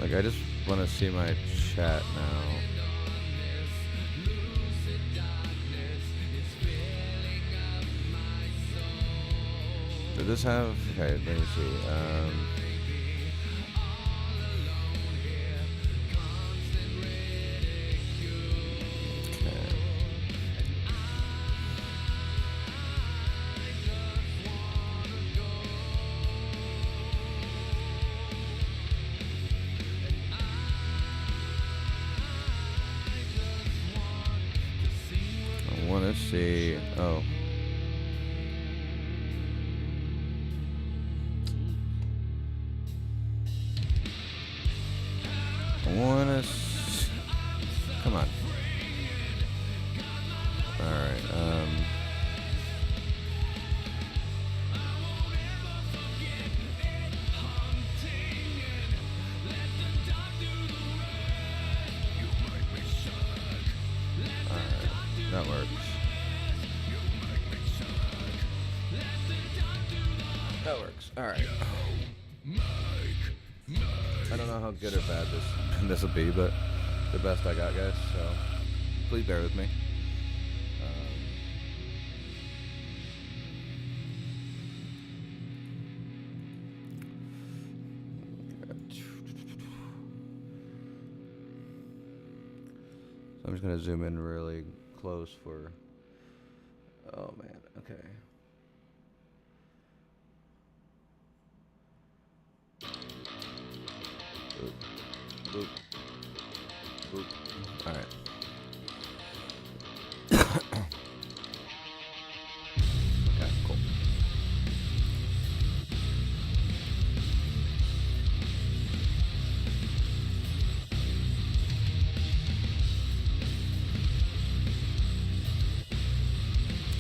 Like, I just want to see my chat now. Did this have... Okay, let me see. I want to see... Oh. Come on. Alright, that works. That works. Alright. I don't know how good or bad this will be, but the best I got, guys, so please bear with me. So I'm just going to zoom in really close for... Oh, man. Okay. Boop. Boop. Boop. Alright. Okay, cool.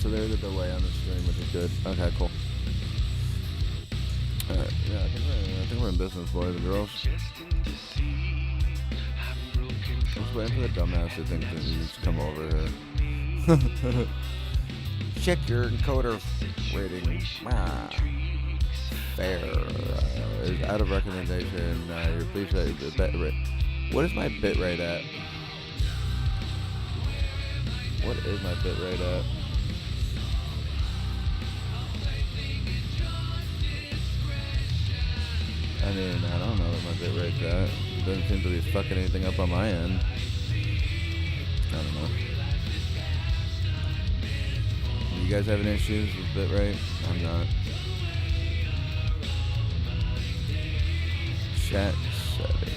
So there's a delay on the stream, which is good. Okay, cool. Alright, yeah, I think we're in business, boys and girls. I'm just waiting for the dumbass to think that he's come over here. Check your encoder rating. Fair. Is out of recommendation. Your please bit rate. What is my bit rate at? What is my bit rate at? I mean, I don't know what my bit rate's at. It doesn't seem to be fucking anything up on my end. I don't know. You guys having issues with bit rate? I'm not. Chat settings.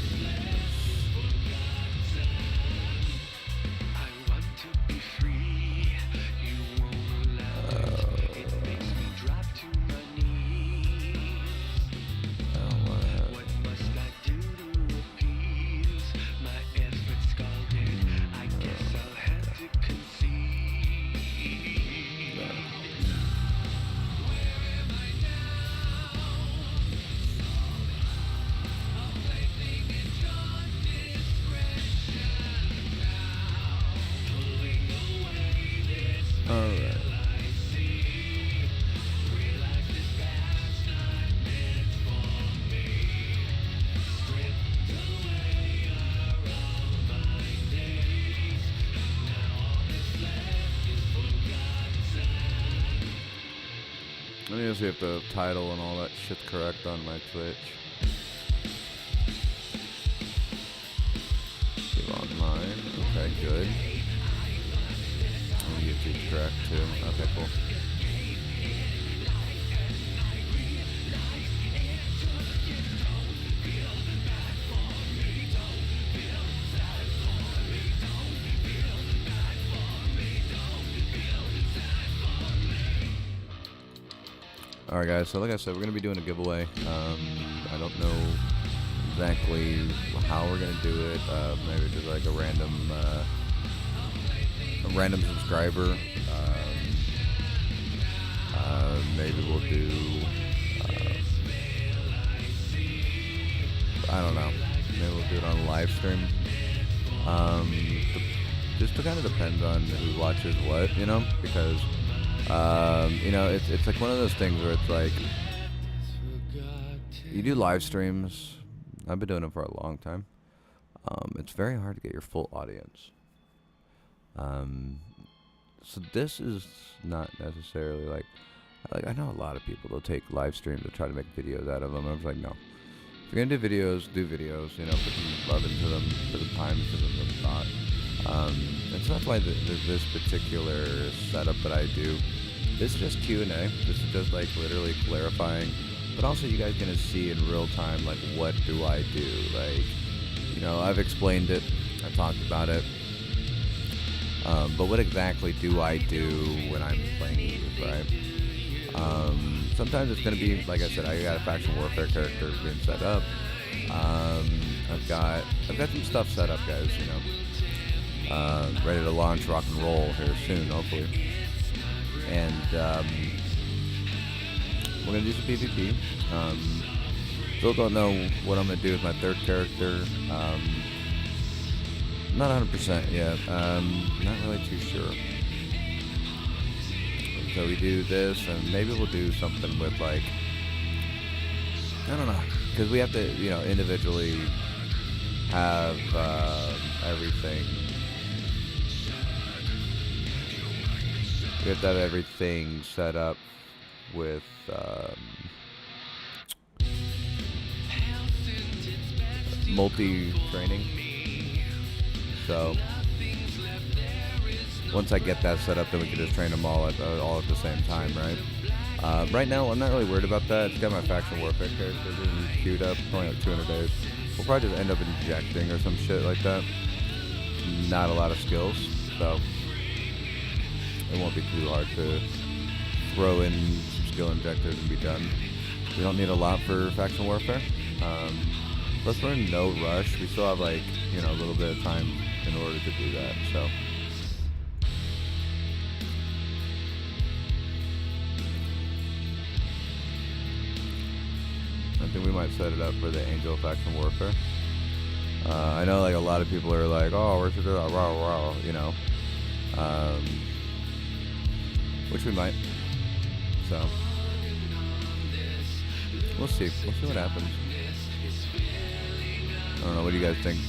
Let me just see if the title and all that shit's correct on my Twitch. Give online. Okay, good. And YouTube's correct too. Okay, cool. Alright guys, so like I said, we're going to be doing a giveaway. I don't know exactly how we're going to do it. Maybe just like a random subscriber. Maybe we'll do, I don't know. Maybe we'll do it on a live stream. Just kind of depends on who watches what, you know, because you know, it's like one of those things where it's like you do live streams I've been doing it for a long time. It's very hard to get your full audience. Um, so this is not necessarily like I know a lot of people they'll take live streams to try to make videos out of them. I was like, no. If you're gonna do videos, do videos. You know, put some love into them, put some time into them, some thought. And so that's why this particular setup that I do, this is just Q&A. This is just like literally clarifying, but also you guys gonna see in real time like what do I do? Like, you know, I've explained it, I talked about it, but what exactly do I do when I'm playing Eve, right? Sometimes it's gonna be like I said, I got a faction warfare character being set up. I've got some stuff set up, guys. You know, ready to launch rock and roll here soon, hopefully. And we're gonna do some PvP. Still don't know what I'm gonna do with my third character. Not 100% yet. Not really too sure. So we do this, and maybe we'll do something with like, I don't know, because we have to, you know, individually have everything. We have to have everything set up with multi-training. So once I get that set up, then we can just train them all at the same time, right? Right now, I'm not really worried about that. It's got my faction warfare character being queued up, only like 200 days. We'll probably just end up injecting or some shit like that. Not a lot of skills, so it won't be too hard to throw in some skill injectors and be done. We don't need a lot for faction warfare. Plus we're in no rush. We still have like, you know, a little bit of time in order to do that, so. I think we might set it up for the Angel faction warfare. I know like a lot of people are like, oh, we should do that, rah, you know. Which we might. So we'll see. We'll see what happens. I don't know, what do you guys think?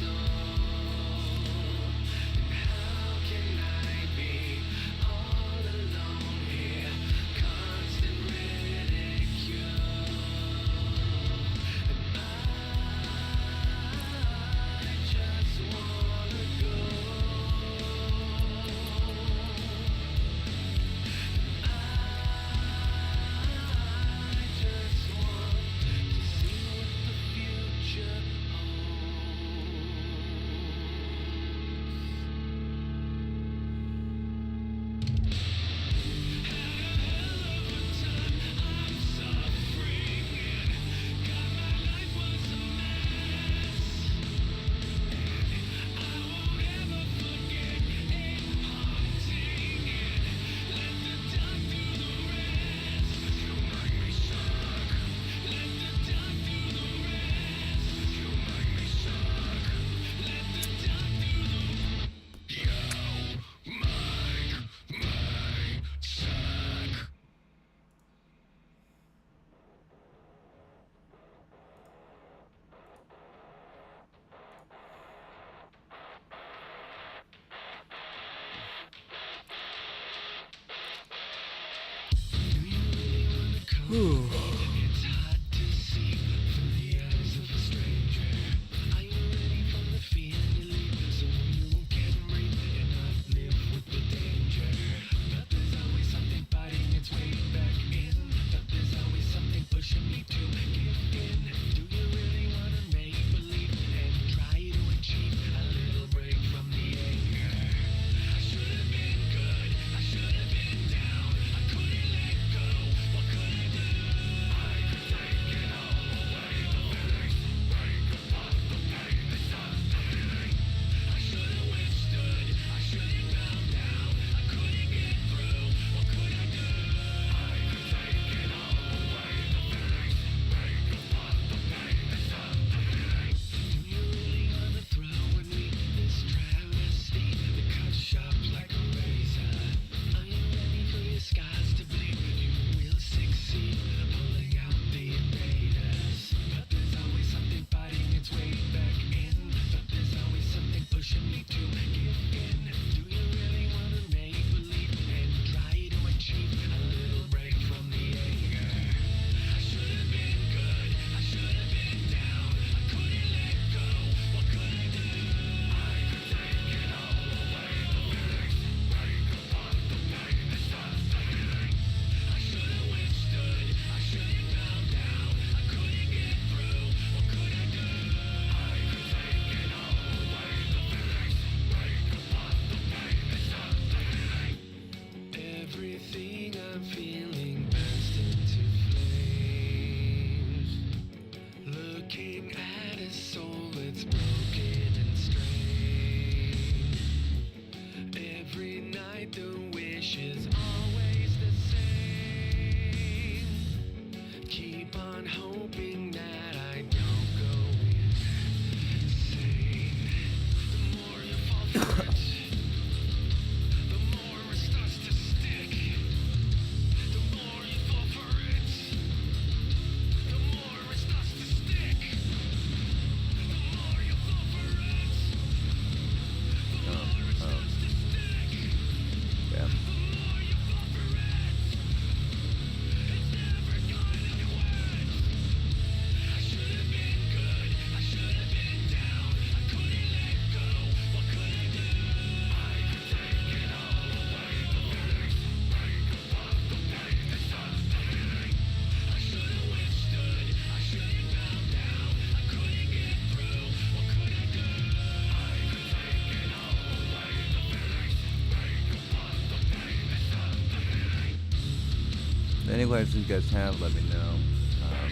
Any questions you guys have, let me know.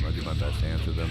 I'll do my best to answer them.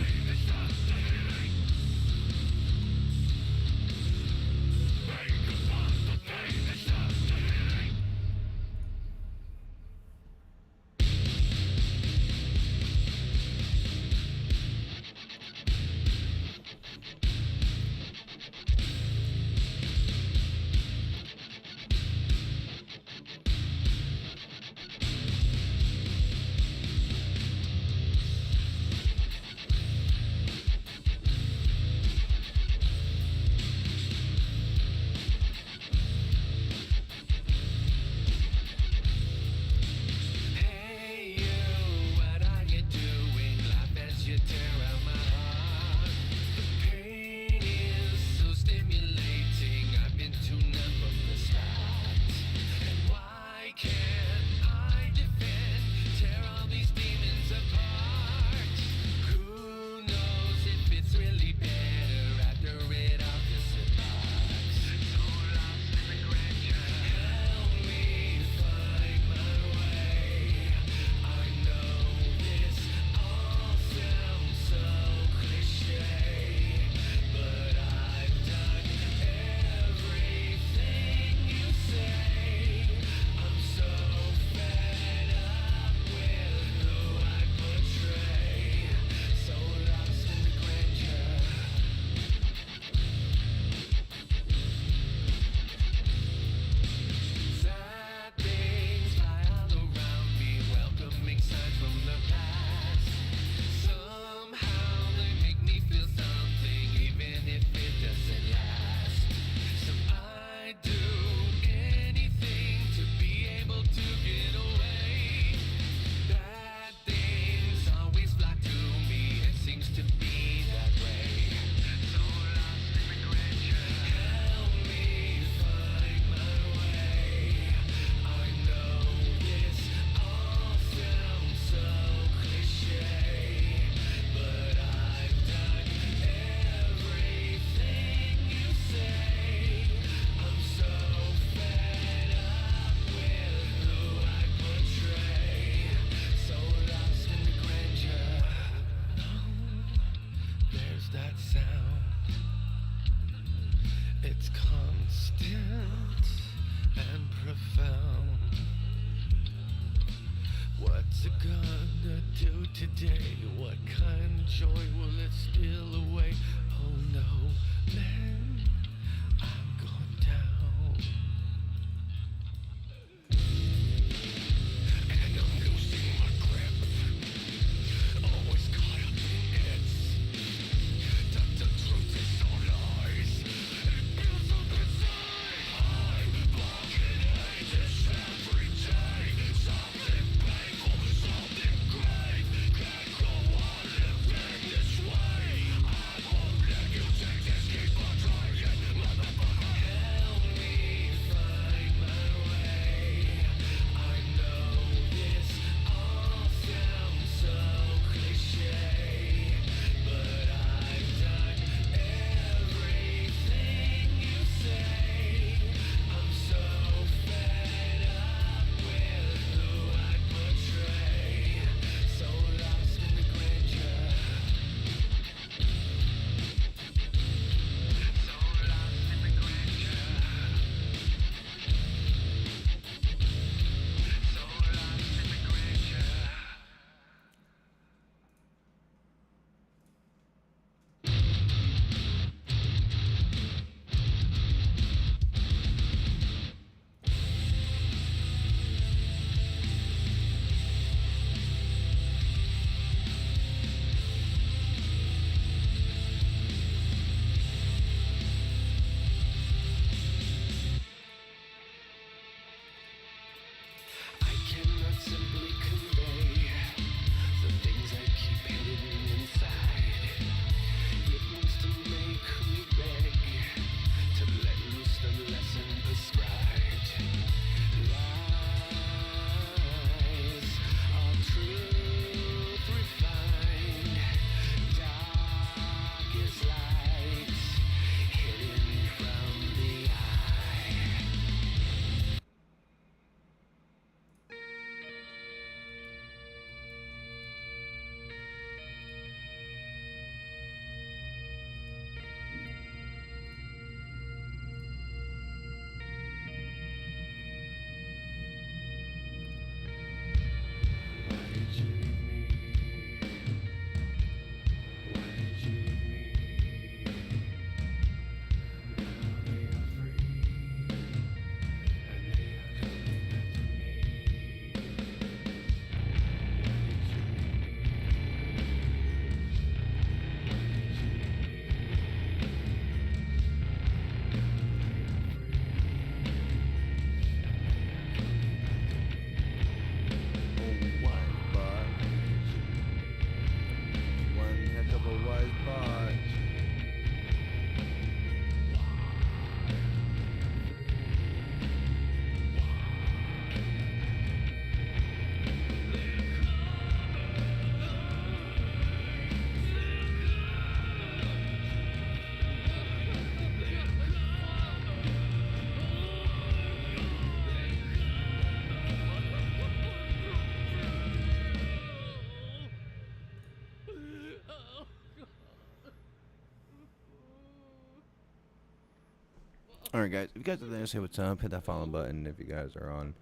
Alright, guys. If you guys are there, say what's up. Hit that follow button. If you guys are on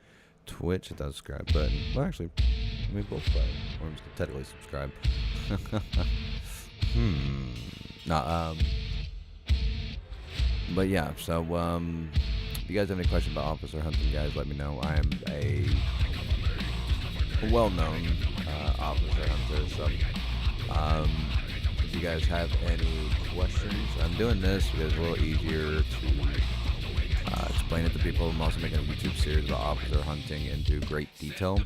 Twitch, hit that subscribe button. Well, actually, we both platforms can technically subscribe. Nah, but yeah, so, if you guys have any questions about officer hunting, guys, let me know. I am a well-known officer hunter, so, if you guys have any questions, I'm doing this because it's a little easier to explain it to people. I'm also making a YouTube series about officer hunting into great detail.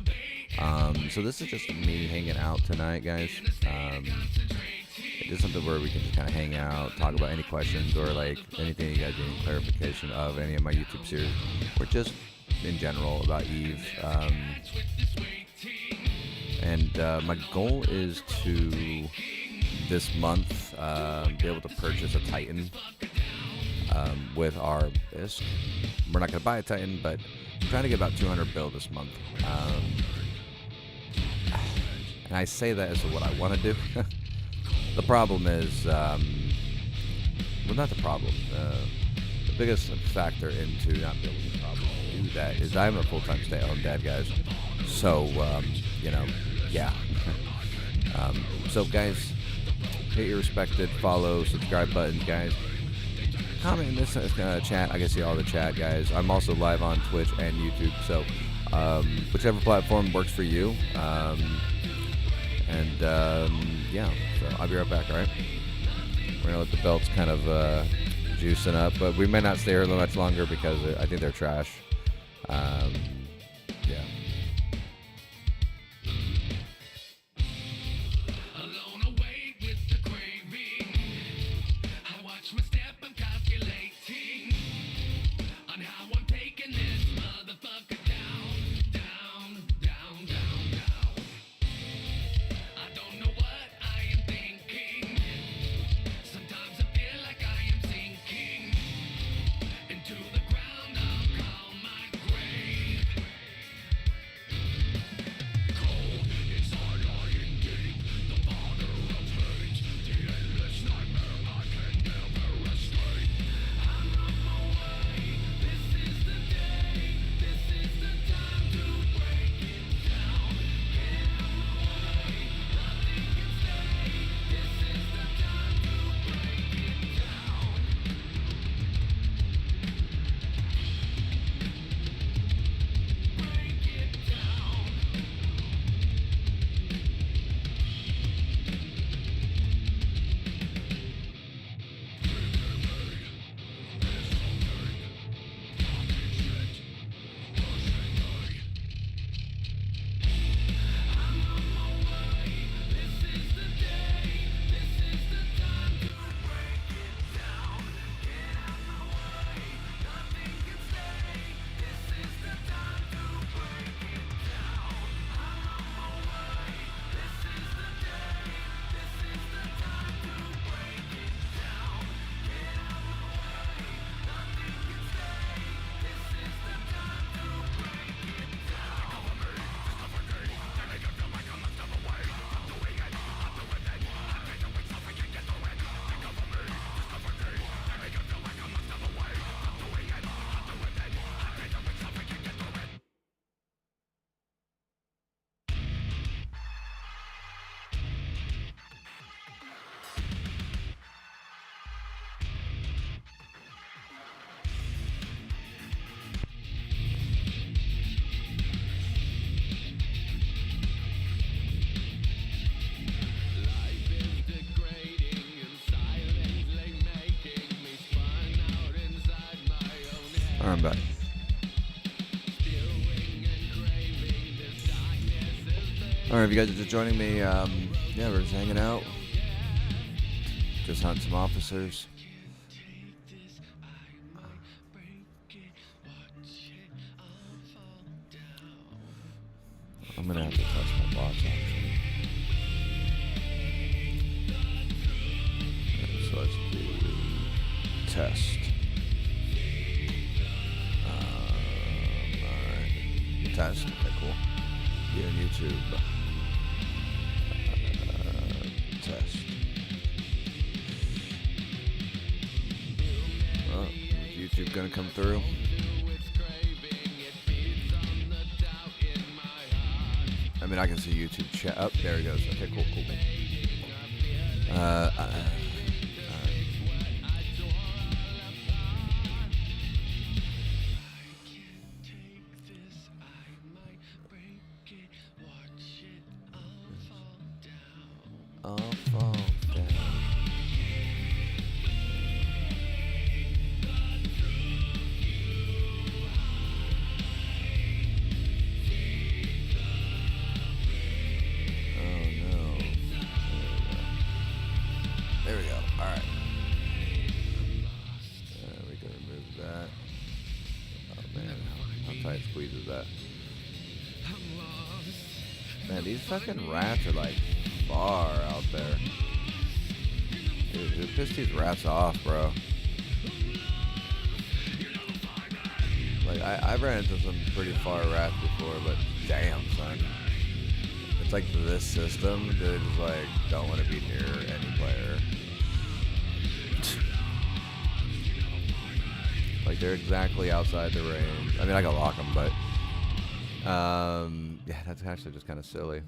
So this is just me hanging out tonight, guys. It's something where we can just kind of hang out, talk about any questions or like anything you guys need clarification of any of my YouTube series, or just in general about Eve. And my goal is to this month be able to purchase a Titan with our ISK. We're not going to buy a Titan, but I'm trying to get about 200 bill this month. And I say that as to what I want to do. The problem is, well, not the problem. The biggest factor into not being able to probably do that is I'm a full-time stay-at-home dad, guys. So, you know, yeah. So, guys, hit your respected follow, subscribe buttons, guys. Comment in this chat. I can see all the chat, guys. I'm also live on Twitch and YouTube, so whichever platform works for you. Yeah, so I'll be right back, alright? We're gonna let the belts kind of juicing up, but we may not stay here much longer because I think they're trash. Yeah. I'm back. Alright, if you guys are just joining me, yeah, we're just hanging out. Just hunting some officers. I'm gonna have to test my bots actually. Okay, so let's do test. Alright. Test. Okay, cool. Be on YouTube. Test. Oh, YouTube gonna come through? I mean, I can see YouTube chat. Oh, there he goes. Okay, cool. I'll fall down. There we go. Alright. We can remove that. Oh man, how tight squeeze is that? Man, these fucking rats are like far out there. Dude, piss these rats off, bro. Like, I've ran into some pretty far rats before, but damn, son. It's like this system, they just like don't want to be near any player. Like, they're exactly outside the range. I mean, I can lock them, but yeah, that's actually just kind of silly.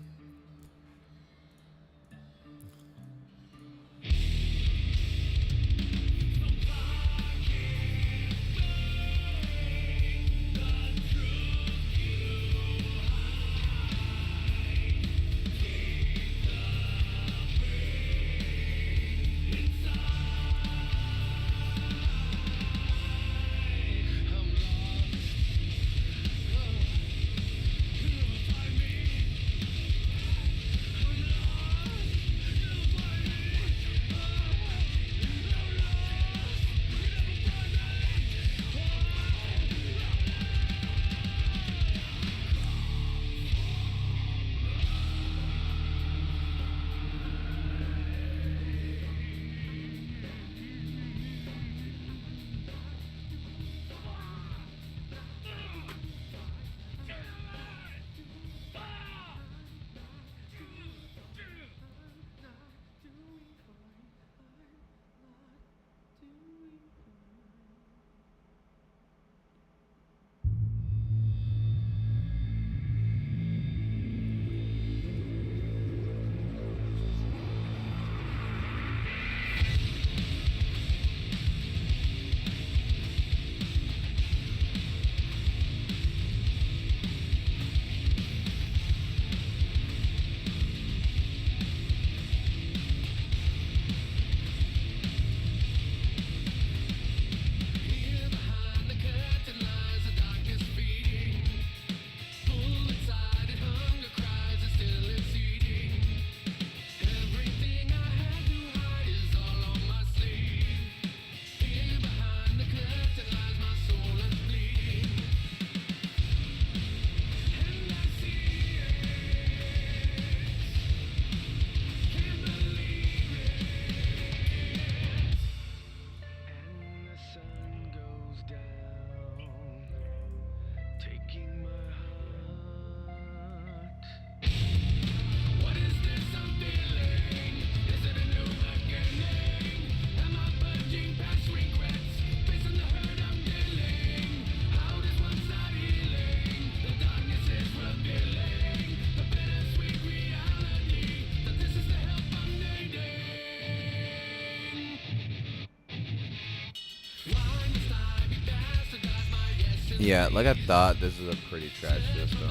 Yeah, like I thought, this is a pretty trash system.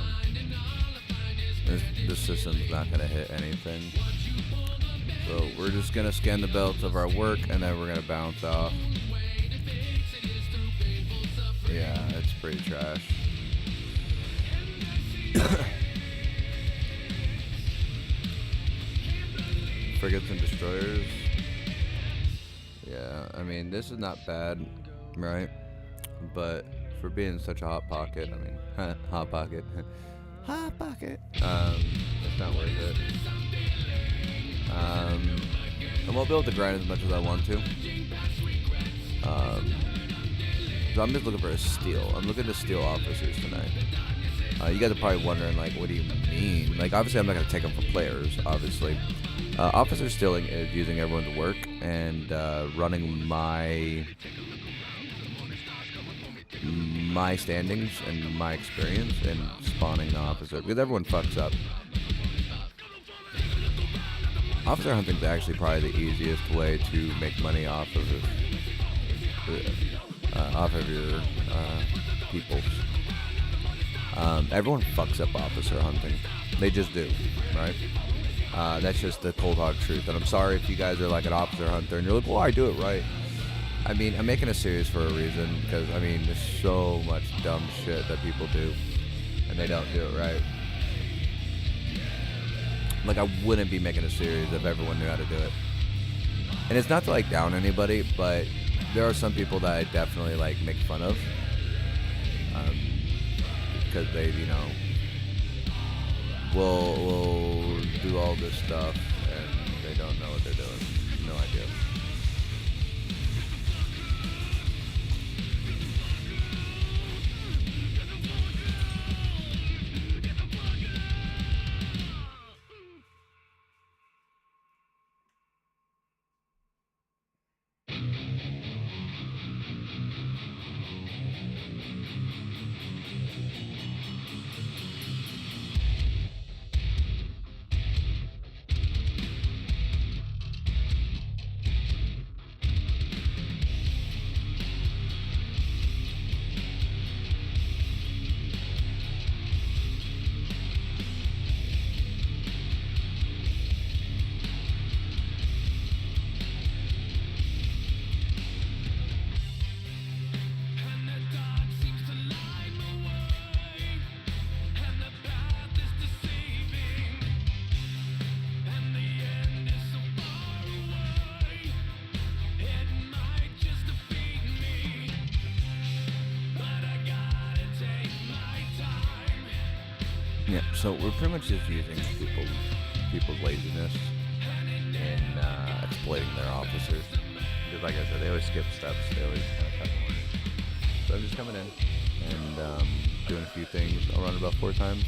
This system's not gonna hit anything. So we're just gonna scan the belts of our work and then we're gonna bounce off. Yeah, it's pretty trash. Frigates and destroyers. Yeah, I mean, this is not bad, right? But for being such a hot pocket, I mean, hot pocket, hot pocket, it's not worth it. I won't be able to grind as much as I want to. So I'm just looking for a steal. I'm looking to steal officers tonight. You guys are probably wondering, like, what do you mean? Like, obviously I'm not going to take them from players, obviously. Officer stealing is using everyone's work and running my my standings and my experience in spawning the officer, because everyone fucks up. Officer hunting is actually probably the easiest way to make money off of your peoples. Everyone fucks up officer hunting. They just do, right? That's just the cold hard truth. And I'm sorry if you guys are like an officer hunter and you're like, well, I do it right. I mean, I'm making a series for a reason, because, I mean, there's so much dumb shit that people do, and they don't do it right. Like, I wouldn't be making a series if everyone knew how to do it. And it's not to, like, down anybody, but there are some people that I definitely, like, make fun of. Because they, you know, will do all this stuff, and they don't know what they're doing. No idea. Yeah, so we're pretty much just using people's laziness in exploiting their officers. Because like I said, they always skip steps. They always kind of cut corners. So I'm just coming in and doing a few things. I'll run it about 4 times.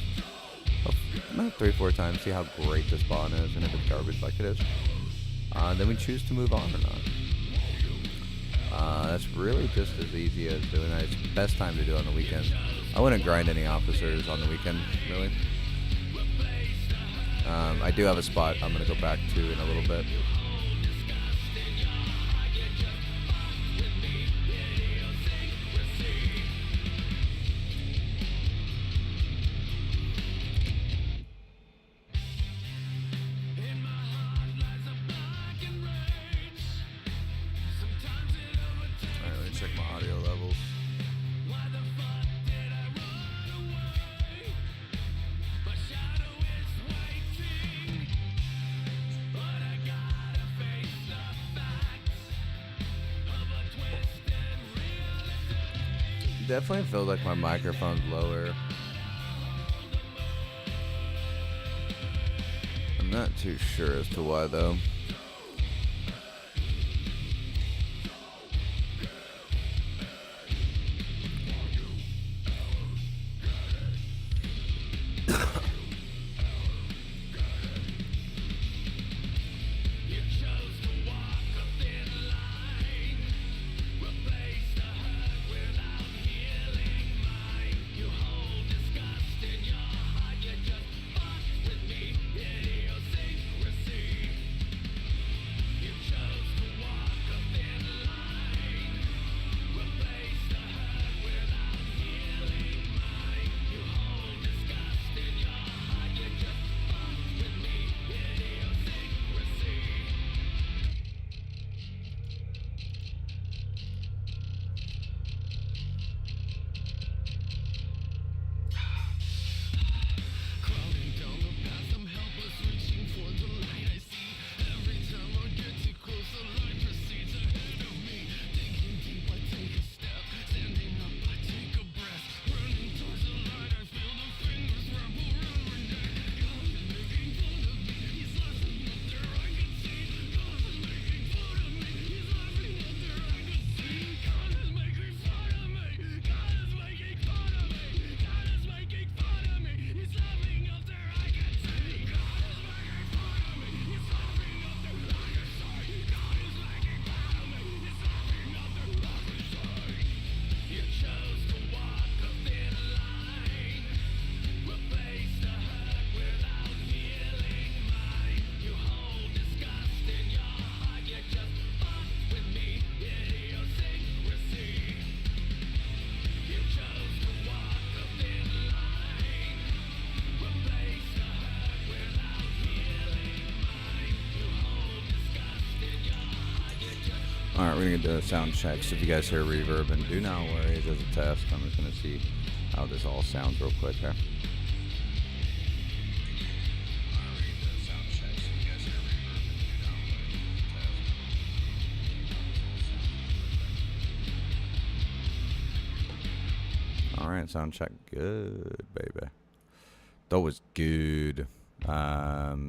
Not 3-4 times, see how great this spawn is, and if it's garbage like it is. Then we choose to move on or not. That's really just as easy as doing that. It's the best time to do it on the weekend. I wouldn't grind any officers on the weekend, really. I do have a spot I'm going to go back to in a little bit. Alright, let me check my audio levels. Definitely feels like my microphone's lower. I'm not too sure as to why though. gonna do a sound check. So if you guys hear reverb, and do not worry, it's a test. I'm just gonna see how this all sounds real quick here. All right, sound check. Good, baby. That was good. Okay.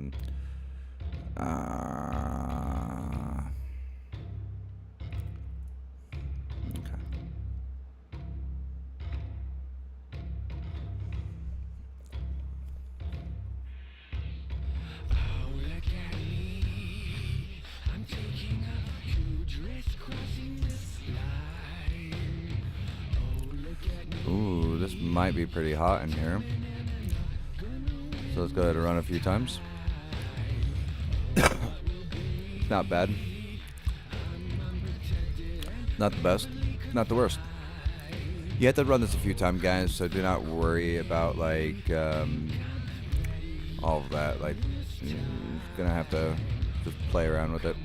Ooh, this might be pretty hot in here. So let's go ahead and run a few times. Not bad. Not the best. Not the worst. You have to run this a few times, guys, so do not worry about, like, all of that. Like, you're gonna have to just play around with it.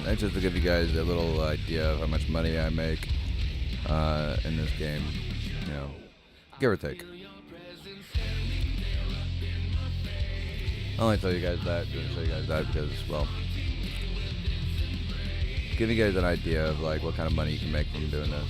That's just to give you guys a little idea of how much money I make in this game. You know, give or take. I only tell you guys that, just show you guys that because, well, give you guys an idea of like what kind of money you can make from doing this.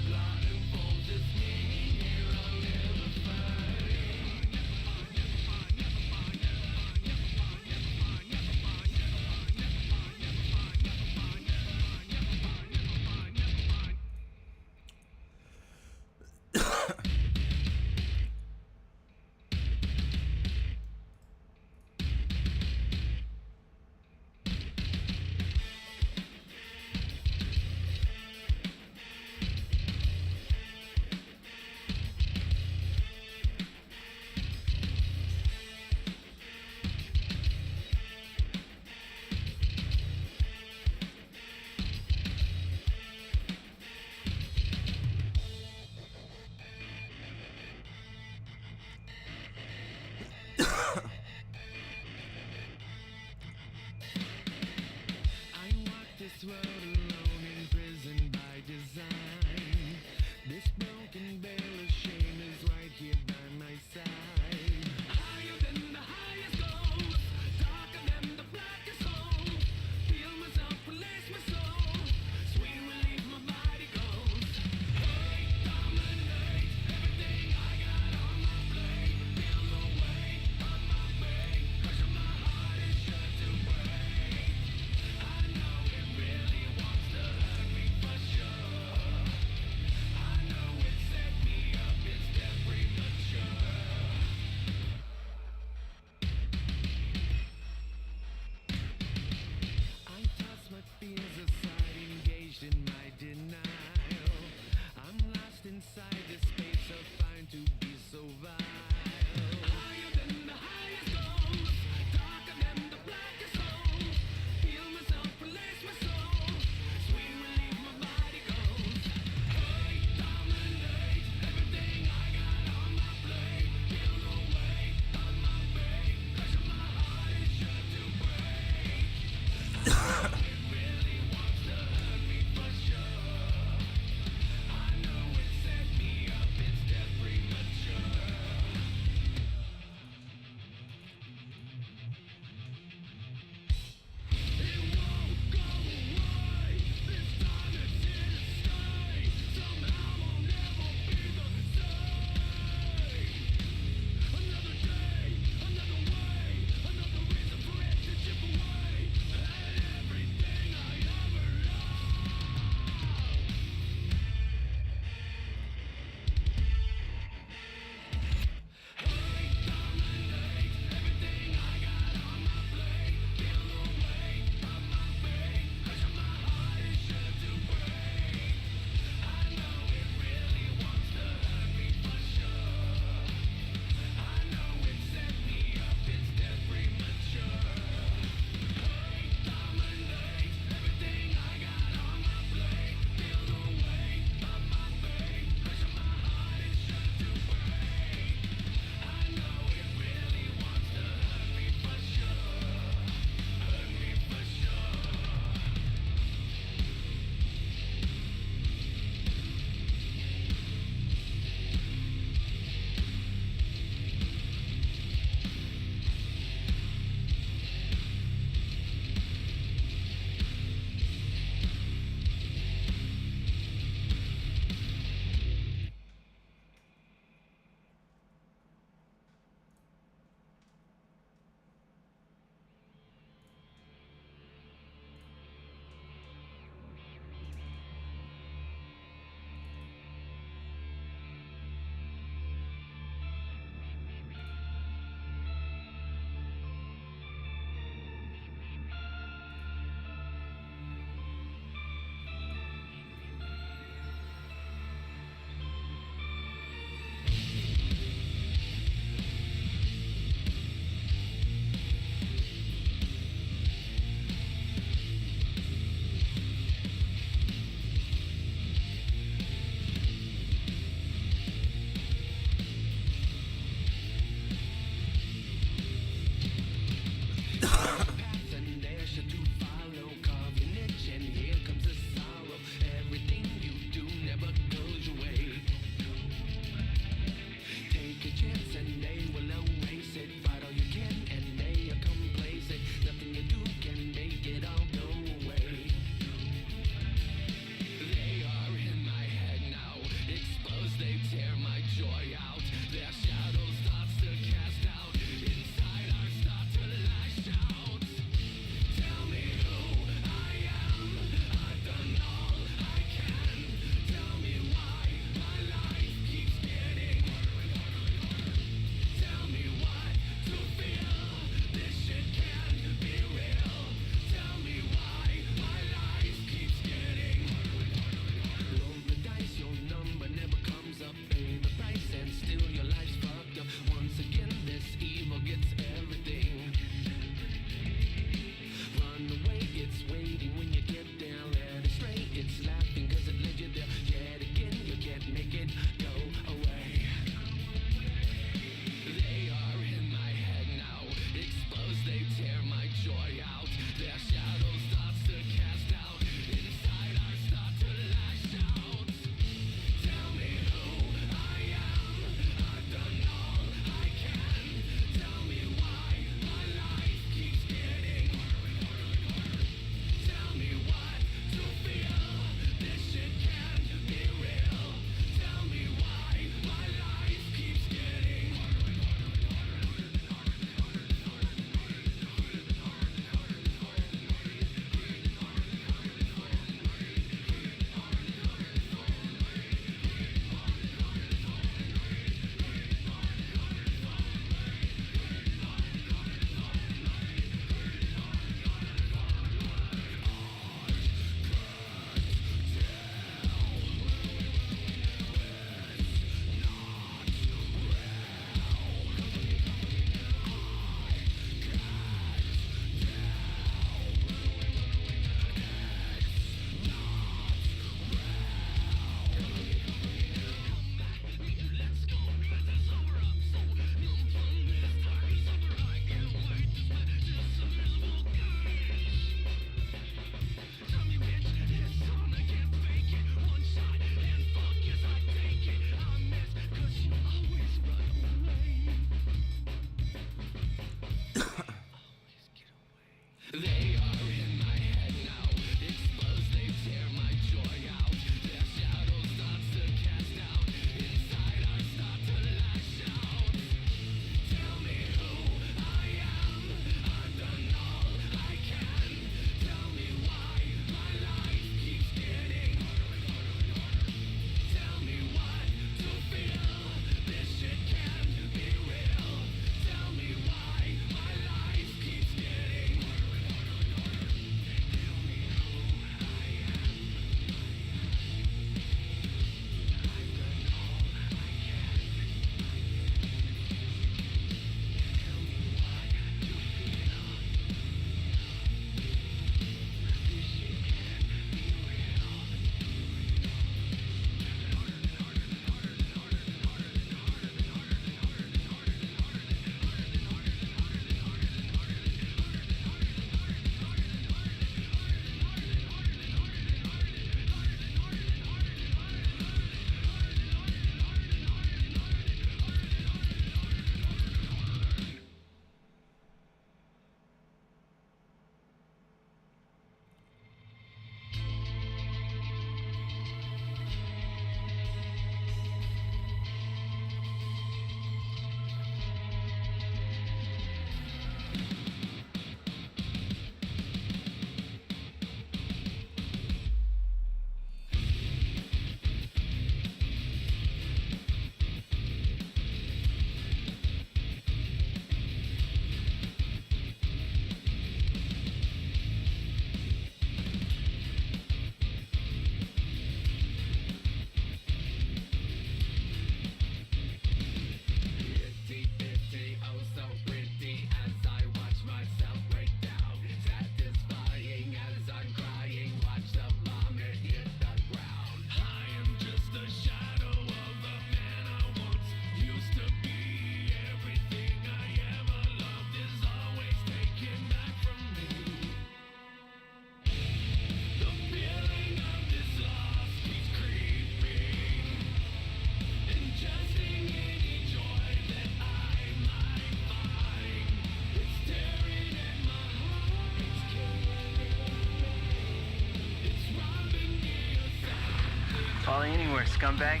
Falling anywhere, scumbag.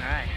Alright.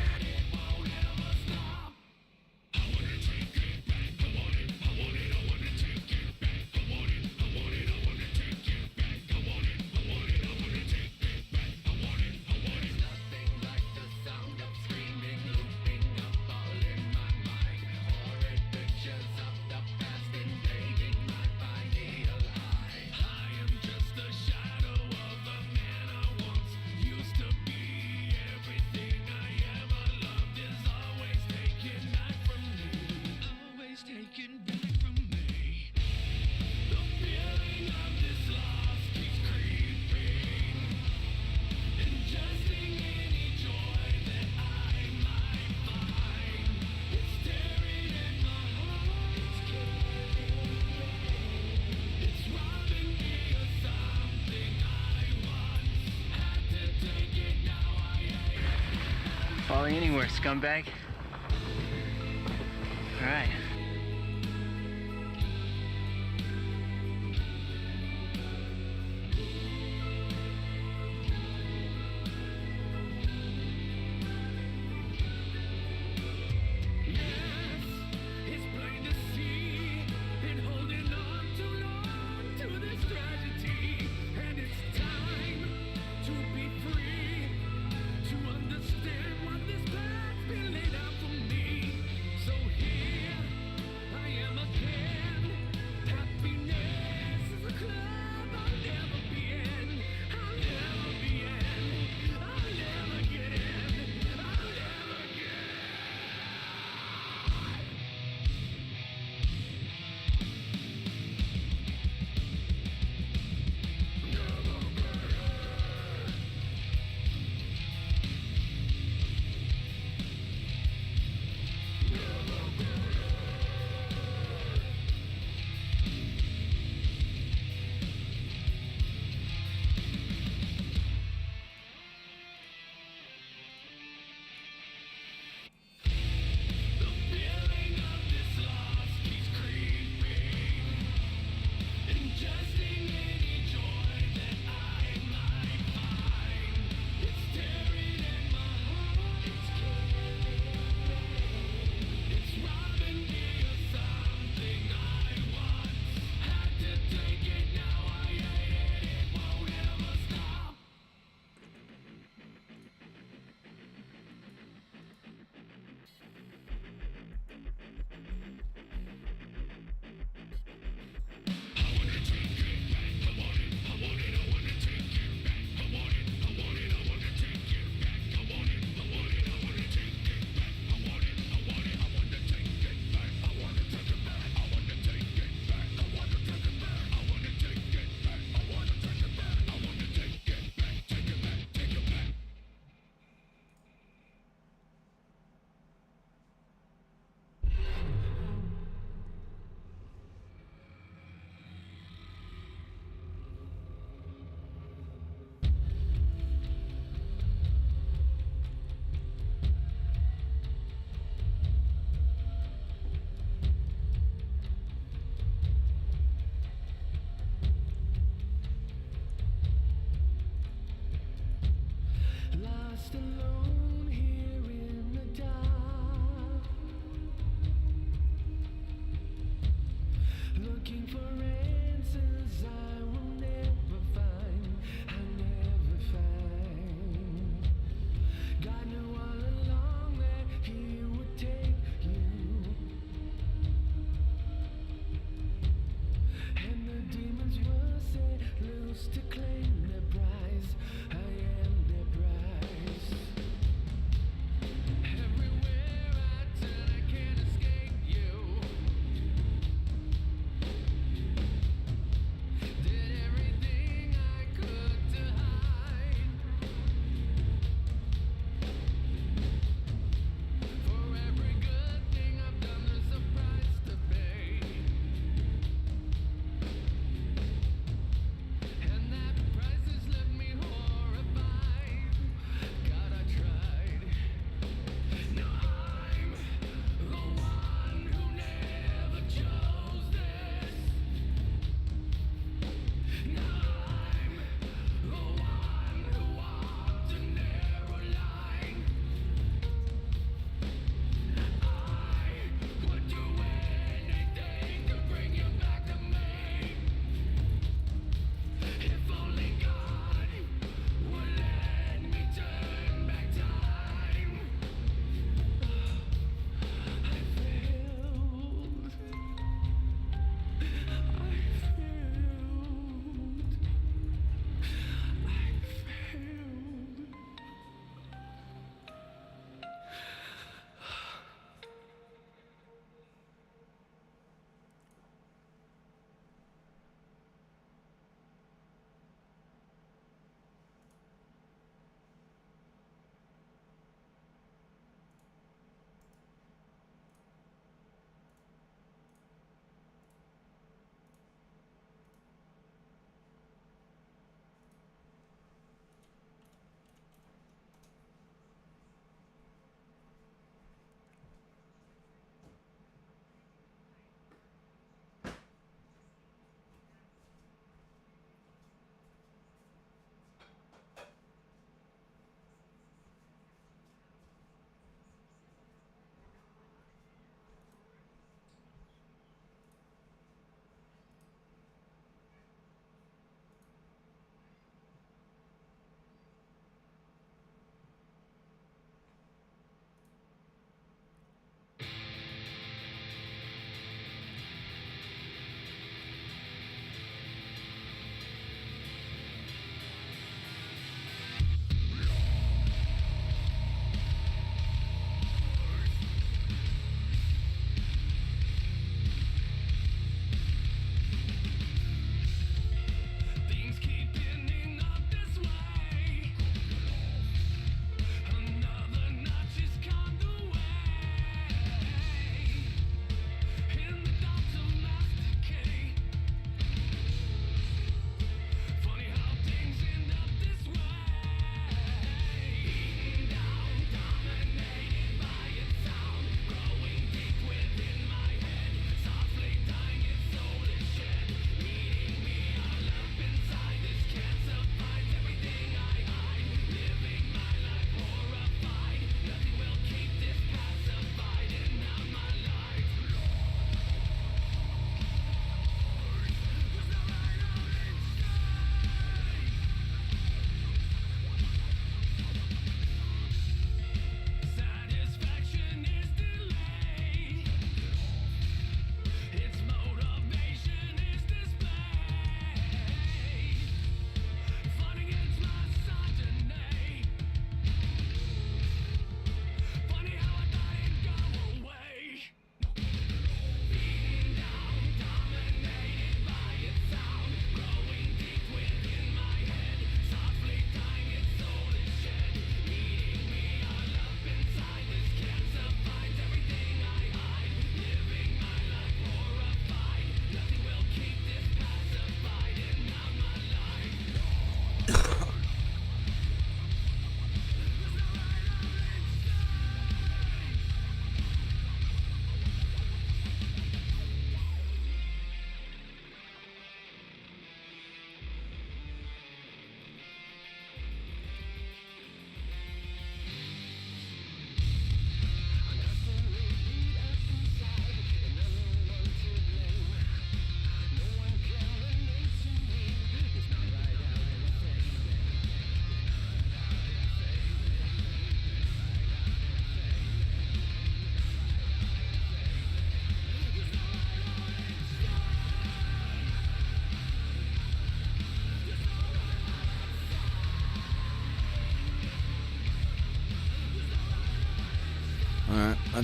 Falling anywhere, scumbag. Alright.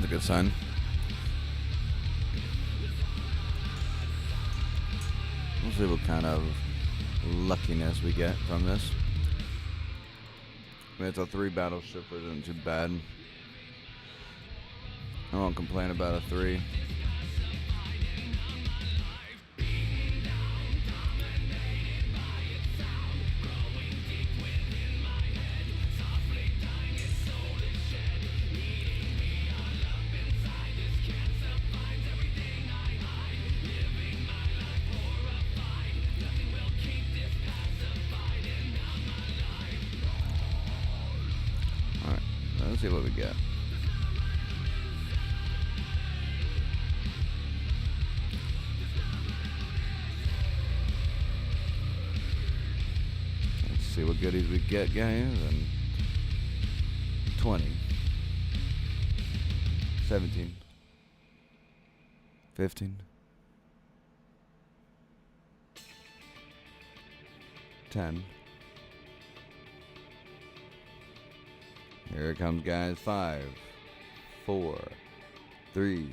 a good sign. We'll see what kind of luckiness we get from this. I mean, it's a 3 battleship, isn't too bad. I won't complain about a 3. Alright, let's see what we get. See what goodies we get, guys. And 20, 17, 15, 10. Here it comes, guys. 5, 4, 3.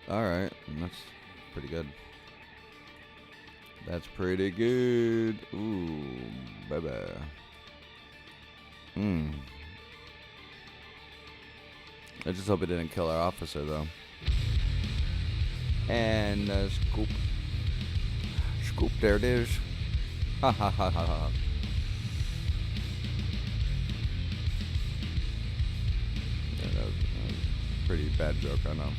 All right, that's pretty good. That's pretty good. Ooh, baby. I just hope it didn't kill our officer, though. And scoop. Scoop, there it is. Ha ha ha ha ha. Yeah, that was a pretty bad joke, I know.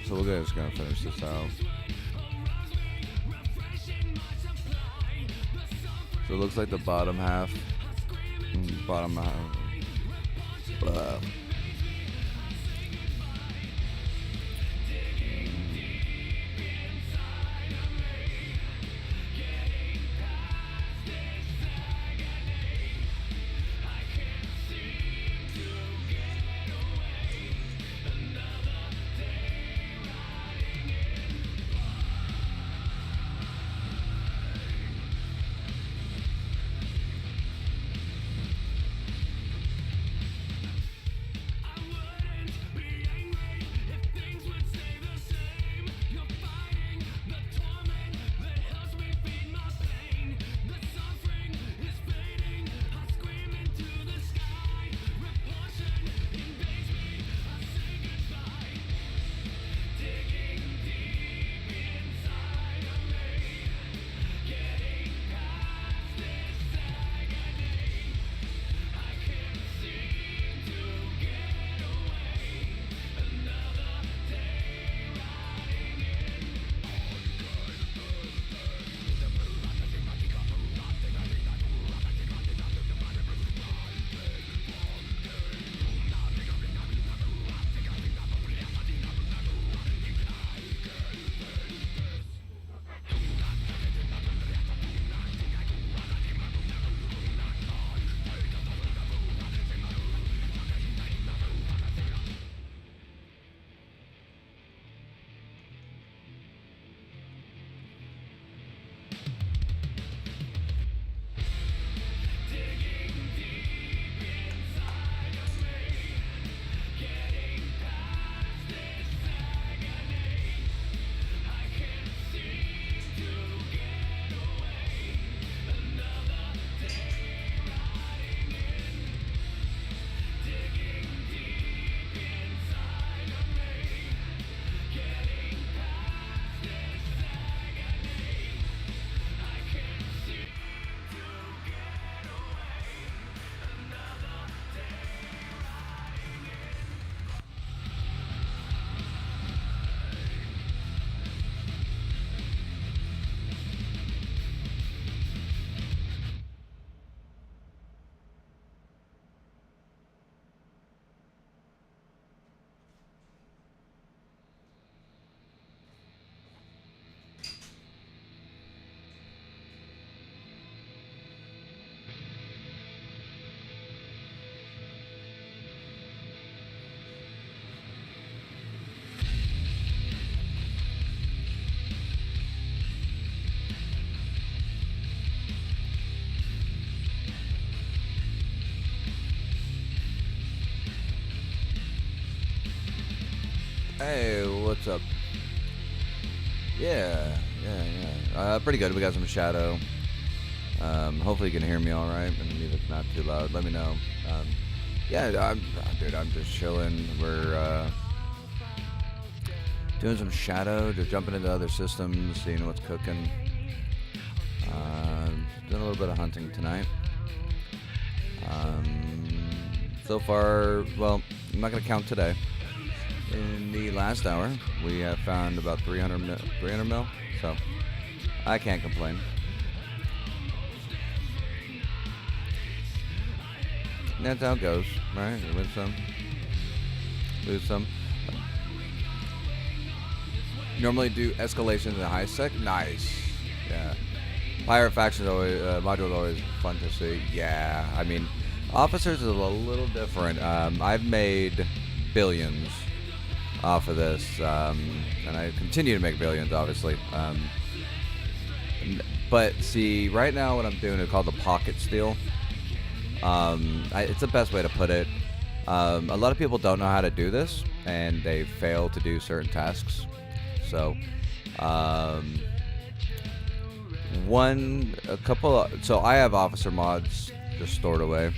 So we're just gonna finish this out. So it looks like the bottom half. Hey, what's up? Yeah. Pretty good. We got some shadow. Hopefully you can hear me all right, and if it's not too loud, let me know. Dude, I'm just chilling. We're doing some shadow, just jumping into other systems, seeing what's cooking. Doing a little bit of hunting tonight. So far, well, I'm not gonna count today. In the last hour, we have found about 300 mil, so I can't complain. And that's how it goes, right? You win some, lose some. Normally do escalations in high sec. Nice, yeah. Pirate factions always module is always fun to see. Yeah, I mean, officers is a little different. I've made billions off of this, and I continue to make billions, obviously. But see, right now what I'm doing is called the pocket steal. It's the best way to put it. A lot of people don't know how to do this, and they fail to do certain tasks. So, so I have officer mods just stored away.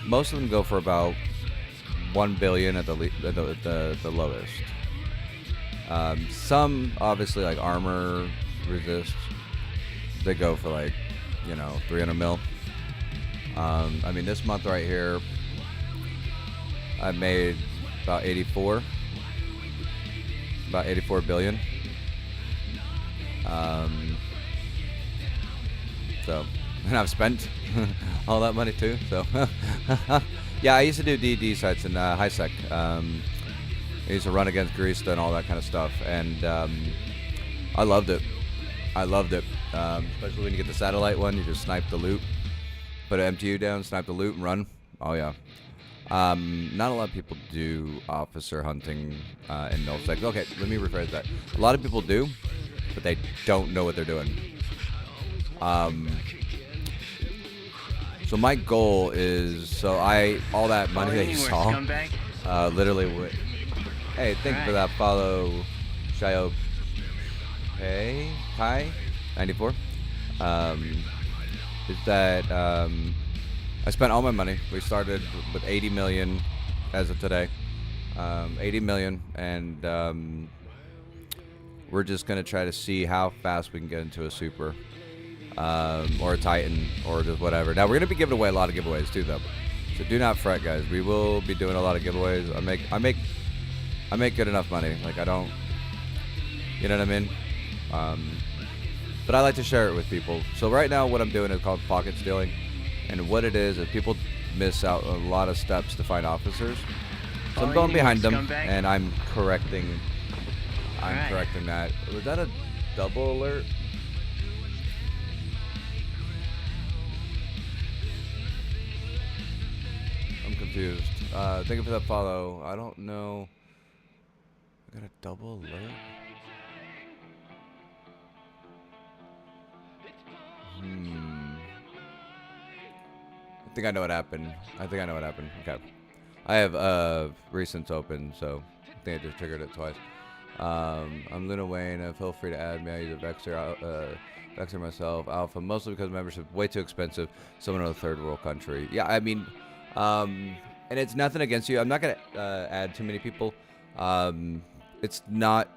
Most of them go for about 1 billion at the lowest. Some obviously like armor resist, they go for like 300 mil. I mean, this month right here I made about 84 billion. So, and I've spent all that money too. So, yeah, I used to do DD sites in high sec. I used to run against Greasta and all that kind of stuff, and I loved it. Especially when you get the satellite one, you just snipe the loot, put an MTU down, snipe the loot, and run. Oh yeah. Not a lot of people do officer hunting in nullsec. Okay, let me rephrase that. A lot of people do, but they don't know what they're doing. So my goal is, all that money that you saw, literally went. Hey, thank you for that follow, Shio Kai 94. Is that I spent all my money. We started with 80 million as of today. 80 million, and we're just gonna try to see how fast we can get into a super, or a Titan, or just whatever. Now we're gonna be giving away a lot of giveaways too, though. So do not fret, guys. We will be doing a lot of giveaways. I make good enough money. Like, I don't, you know what I mean? But I like to share it with people. So right now what I'm doing is called pocket stealing. And what it is people miss out a lot of steps to find officers. So I'm going behind them, and I'm correcting that. Was that a double alert? I'm confused. Thank you for that follow. I don't know. I got a double alert? I think I know what happened. Okay. I have recents open, so I think I just triggered it twice. I'm Luna Wayne. Feel free to add me. I use a Vexer myself. Alpha, mostly because membership is way too expensive. Someone in a third world country. Yeah, I mean, and it's nothing against you. I'm not gonna add too many people. It's not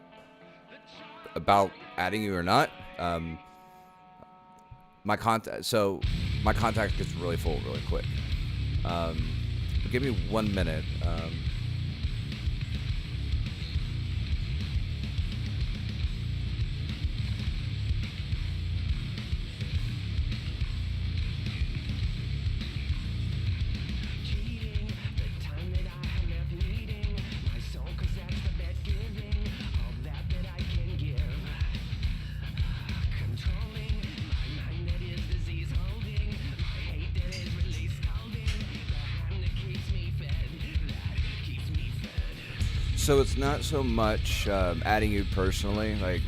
about adding you or not. My contact gets really full really quick. But give me 1 minute. So it's not so much adding you personally, like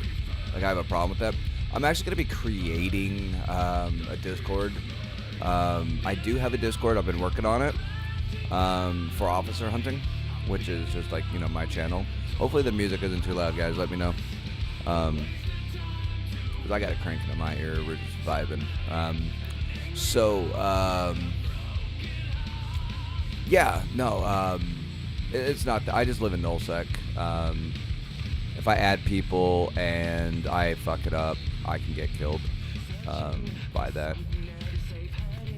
I have a problem with that. I'm actually going to be creating a Discord. I do have a Discord. I've been working on it for officer hunting. which is just like, you know, my channel. Hopefully the music isn't too loud, guys. Let me know. Because I got it cranking in my ear. We're just vibing. Yeah, no, it's not. I just live in Nullsec. If I add people and I fuck it up, I can get killed by that.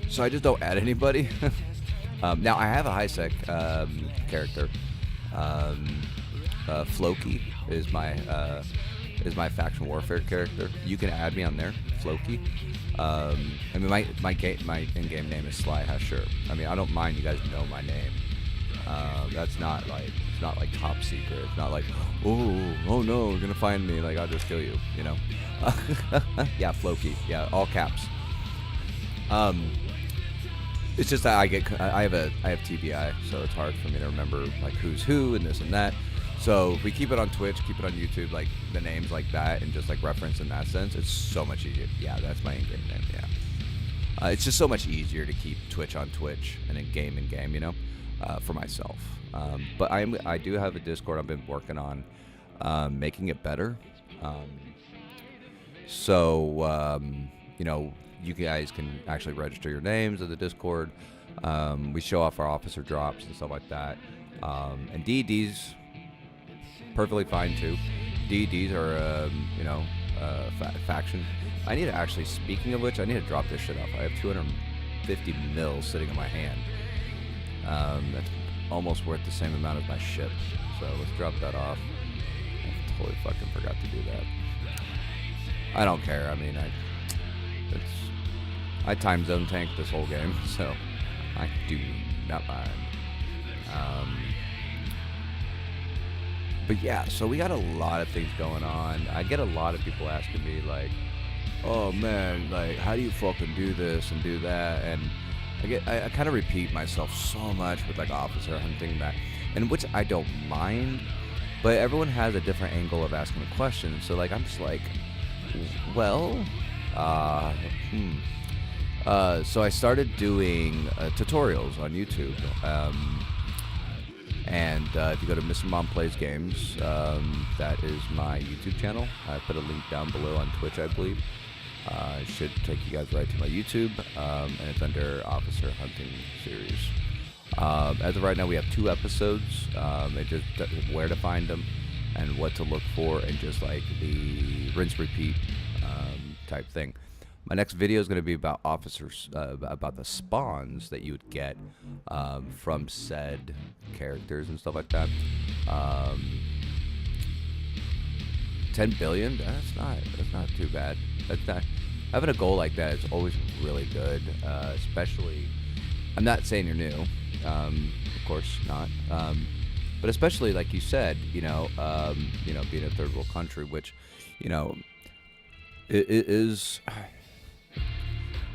So I just don't add anybody. Now I have a HiSec character. Floki is my faction warfare character. You can add me on there, Floki. I mean, my in-game name is Sly Hasher. I mean, I don't mind you guys know my name. That's not like, it's not like top secret. It's not like, oh no, you're gonna find me. Like, I'll just kill you, you know. Yeah, Floki. Yeah, all caps. It's just that I have TBI, so it's hard for me to remember like who's who and this and that. So if we keep it on Twitch, keep it on YouTube, like the names like that, and just like reference in that sense, it's so much easier. Yeah, that's my in-game name. Yeah, it's just so much easier to keep Twitch on Twitch and in game, you know, for myself. But I do have a Discord I've been working on making it better. You know, you guys can actually register your names in the Discord. We show off our officer drops and stuff like that. And DDs, perfectly fine too. DDs are, you know, faction. I need to actually, speaking of which, I need to drop this shit off. I have 250 mil sitting in my hand. That's almost worth the same amount as my ship. So let's drop that off. I totally fucking forgot to do that. I don't care. I mean, I time zone tank this whole game, so I do not mind. But yeah, so we got a lot of things going on. I get a lot of people asking me like, oh man, like how do you fucking do this and do that? And I kind of repeat myself so much with like officer hunting that, and which I don't mind, but everyone has a different angle of asking a question. So like I'm just like, well, so I started doing tutorials on YouTube. And if you go to Mr. Mom Plays Games, that is my YouTube channel. I put a link down below on Twitch, I believe. It should take you guys right to my YouTube, and it's under Officer Hunting Series. As of right now, we have 2 episodes. It just where to find them and what to look for, and just like the rinse repeat type thing. My next video is going to be about officers, about the spawns that you would get from said characters and stuff like that. 10 billion? That's not too bad. That's not, having a goal like that is always really good, especially. I'm not saying you're new, of course not, but especially like you said, being a third world country, which, it is.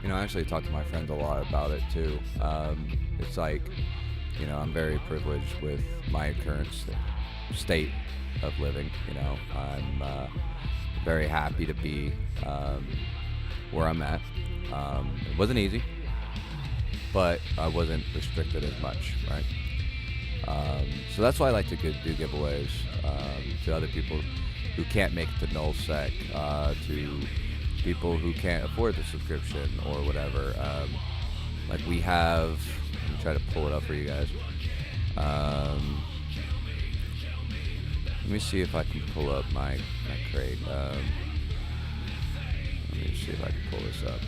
I actually talk to my friends a lot about it too. It's like, I'm very privileged with my current state of living. I'm very happy to be where I'm at. It wasn't easy, but I wasn't restricted as much, right? So that's why I like to do giveaways to other people who can't make it to Nullsec, to people who can't afford the subscription or whatever. Like we have, let me try to pull it up for you guys. Let me see if I can pull up my crate. Let me see if I can pull this up.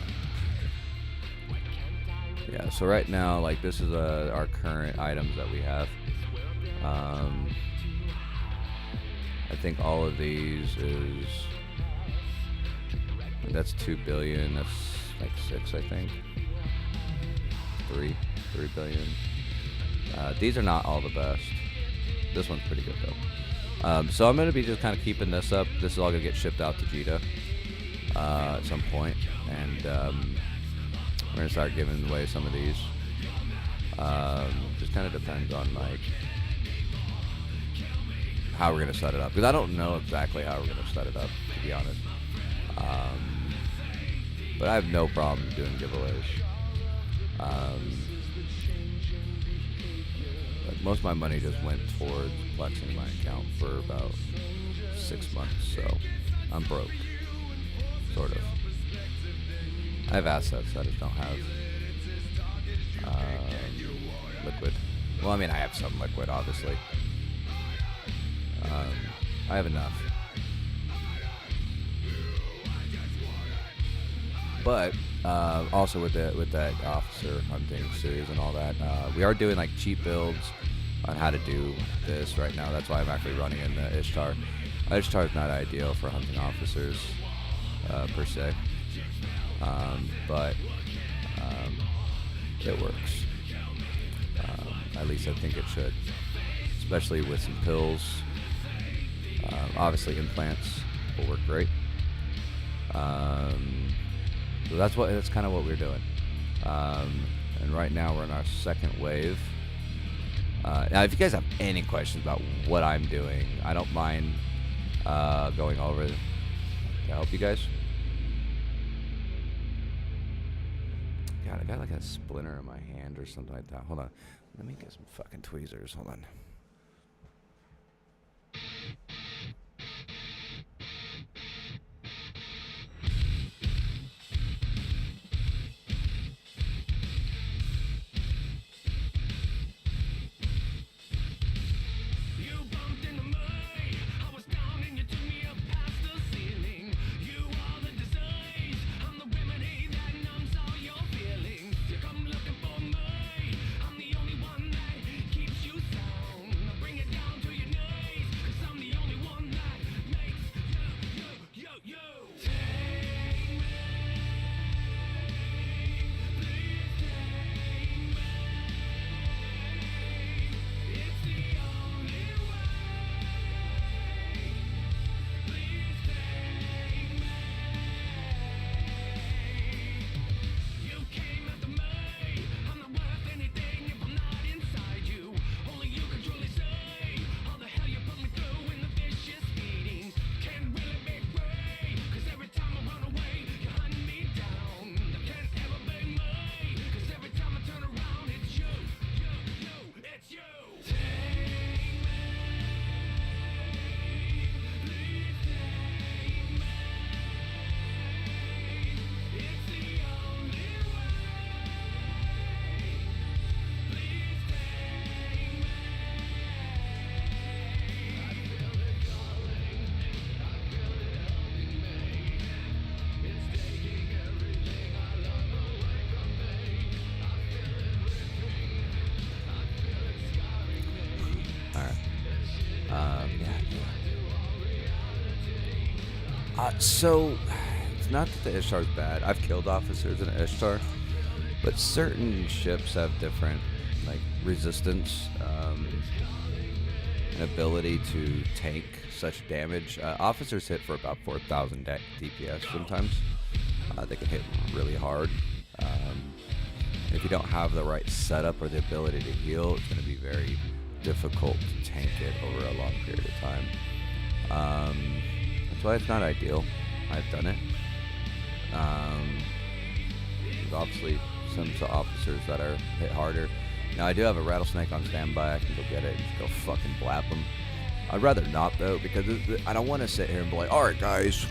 Yeah, so right now, like this is our current items that we have. I think all of these is, that's 2 billion, that's like 6, I think. 3 billion. These are not all the best. This one's pretty good though. So I'm gonna be just kind of keeping this up. This is all gonna get shipped out to Jita at some point, and we're gonna start giving away some of these. Just kind of depends on like how we're gonna set it up, because I don't know exactly how we're gonna set it up, to be honest. But I have no problem doing giveaways. Let most of my money just went towards flexing my account for about 6 months, so I'm broke, sort of. I have assets, I just don't have liquid. Well, I mean, I have some liquid, obviously. I have enough. But also with that officer hunting series and all that, we are doing like cheap builds on how to do this right now. That's why I'm actually running in the Ishtar. Ishtar is not ideal for hunting officers per se, but it works. At least I think it should, especially with some pills. Obviously, implants will work great. So that's kind of what we're doing. And right now we're in our second wave. Now, if you guys have any questions about what I'm doing, I don't mind going over to help you guys. God, I got like a splinter in my hand or something like that. Hold on. Let me get some fucking tweezers. Hold on. So, it's not that the Ishtar's bad. I've killed officers in Ishtar, but certain ships have different, like, resistance, and ability to tank such damage. Officers hit for about 4,000 DPS sometimes. They can hit really hard. If you don't have the right setup or the ability to heal, it's going to be very difficult to tank it over a long period of time. That's why it's not ideal. I've done it. There's obviously some officers that are hit harder. Now, I do have a rattlesnake on standby. I can go get it and just go fucking blap them. I'd rather not, though, because I don't want to sit here and be like, alright, guys,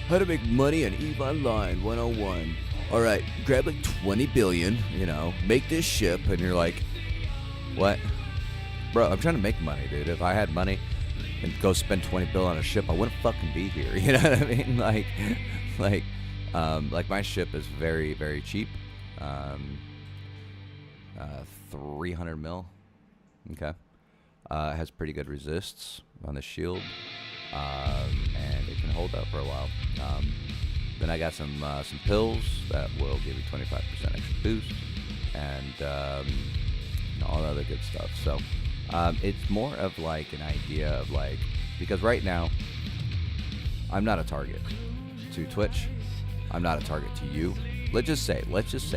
how to make money on EVE Online 101. Alright, grab like 20 billion, make this ship, and you're like, what? Bro, I'm trying to make money, dude. If I had money and go spend 20 bill on a ship, I wouldn't fucking be here. You know what I mean? Like my ship is very, very cheap. 300 mil. Okay. It has pretty good resists on the shield, and it can hold up for a while. Then I got some pills that will give you 25% extra boost, and all the other good stuff. So it's more of like an idea of like, because right now I'm not a target to Twitch. I'm not a target to you. Let's just say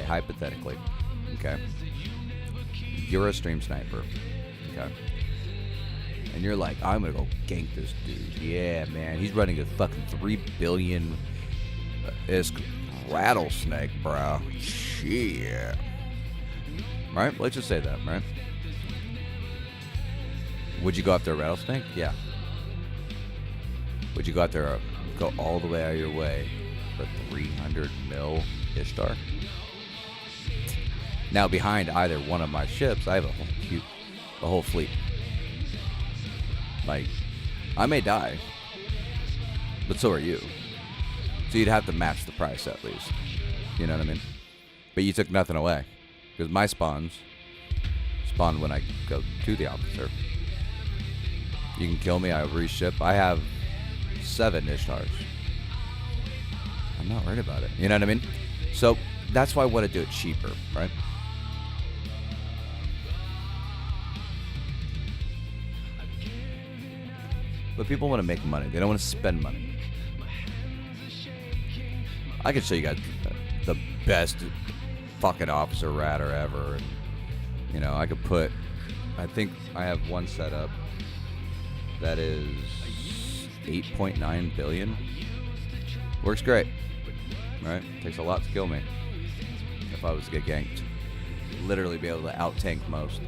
hypothetically, okay, you're a stream sniper, okay, and you're like, I'm gonna go gank this dude. Yeah, man, he's running a fucking 3 billion ISK rattlesnake, bro. Shit. Right? Let's just say that, right? Would you go after a rattlesnake? Yeah. Would you go out there, go all the way out of your way for 300 mil Ishtar? Now, behind either one of my ships, I have a whole fleet. Like, I may die, but so are you. So you'd have to match the price at least. You know what I mean? But you took nothing away. Because my spawns spawn when I go to the officer. You can kill me, I reship. I have 7 Ishtars. I'm not worried about it. You know what I mean? So that's why I want to do it cheaper, right? But people want to make money. They don't want to spend money. I could show you guys the best fucking officer radar ever. And, you know, I could put... I think I have one set up that is 8.9 billion. Works great. Right? Takes a lot to kill me. If I was to get ganked. Literally be able to out-tank most.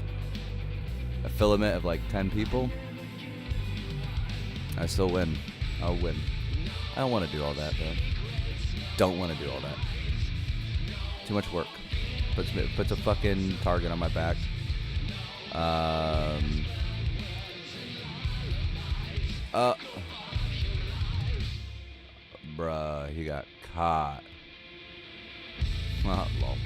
A filament of like 10 people... I still win. I'll win. I don't want to do all that, though. Don't want to do all that. Too much work. Puts a fucking target on my back. Bruh, he got caught. Lol.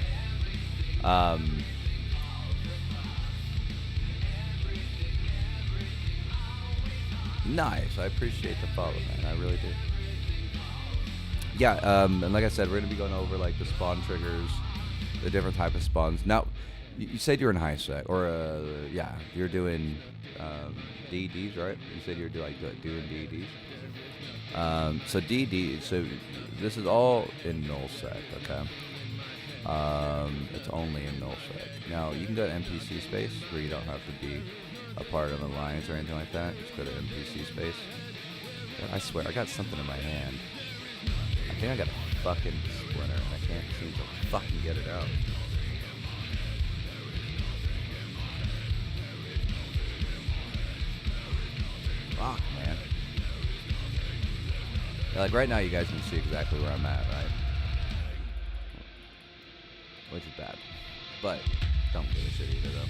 Nice. I appreciate the follow, man. I really do. Yeah, and like I said, we're going to be going over like the spawn triggers, the different type of spawns. Now, you said you're in high sec, or yeah, you're doing DDs, right? You said you're doing DDs. So DD, so this is all in nullsec, okay? It's only in nullsec. Now, you can go to NPC space where you don't have to be a part of an alliance or anything like that. Just go to NPC space. God, I swear, I got something in my hand. I think I got a fucking splinter and I can't seem to fucking get it out. Fuck, man. Yeah, like right now you guys can see exactly where I'm at, right? Which is bad. But don't give a shit either though.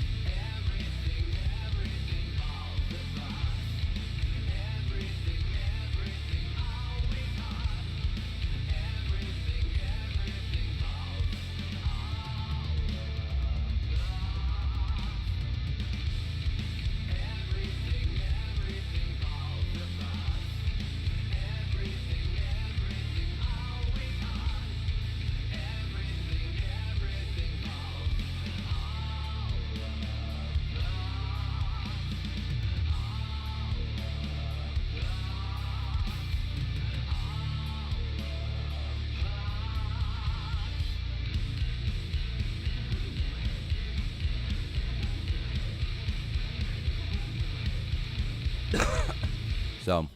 So,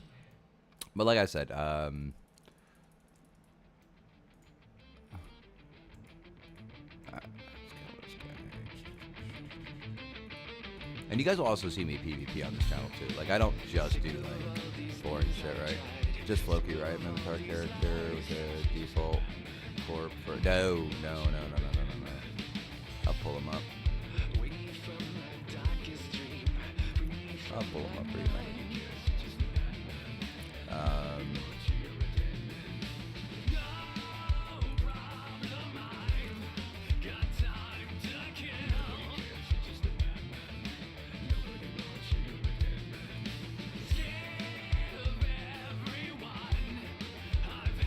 but like I said, and you guys will also see me PvP on this channel too. Like I don't just do like boring shit, right? Just Floki, right? Minotaur character with a default corp for no. I'll pull him up. I'll pull him up for you, man.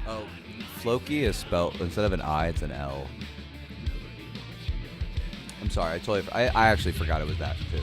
Oh, Floki is spelled, instead of an I, it's an L. I'm sorry, I actually forgot it was that too.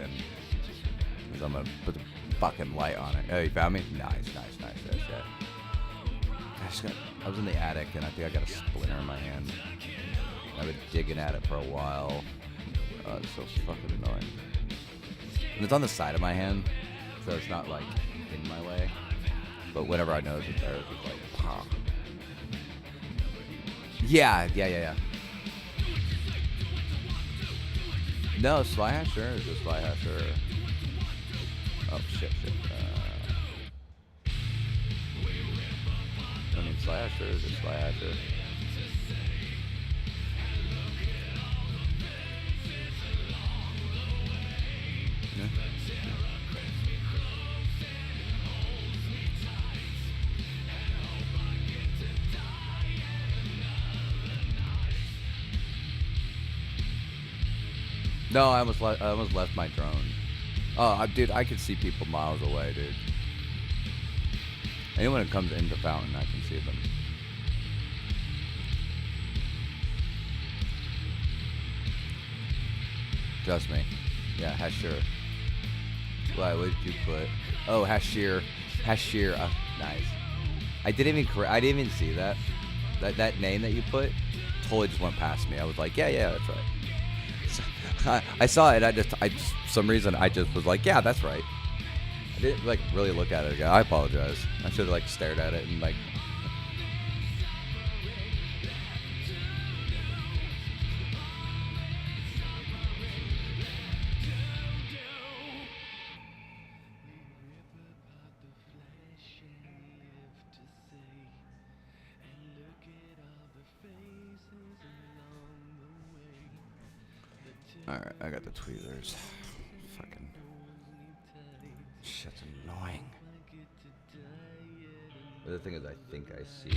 second. 'Cause I'm gonna put the fucking light on it. Oh, you found me? Nice. Yes, yeah. I was in the attic and I think I got a splinter in my hand. I've been digging at it for a while. Oh, it's so fucking annoying. And it's on the side of my hand, so it's not like in my way. But whenever I notice it's there, it's just like, pah. Yeah. No, Slasher is just Slasher. Oh, shit. I mean, Slasher is just Slasher. Yeah. No, I almost left my drone. Oh, dude, I can see people miles away, dude. Anyone that comes into Fountain, I can see them. Trust me. Yeah, Hashir. Why? What did you put? Oh, Hashir. Nice. I didn't even see that. That name that you put totally just went past me. I was like, yeah, that's right. I saw it. I just for some reason I just was like, yeah, that's right. I didn't like really look at it again. I apologize. I should have like stared at it and like. Alright, I got the tweezers. Fucking shit's annoying. But the thing is, I think I see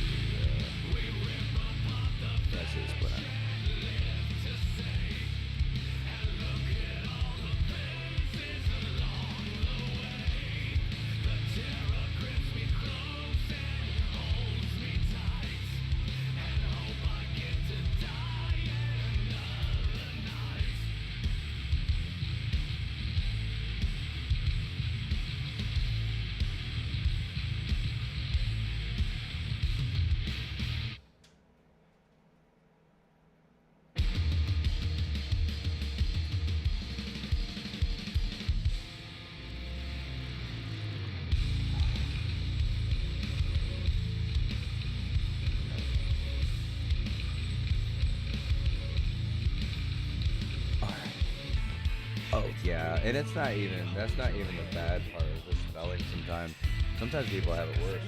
I see the splinter. Oh yeah, and that's not even the bad part of the spelling sometimes. Sometimes people have it worse.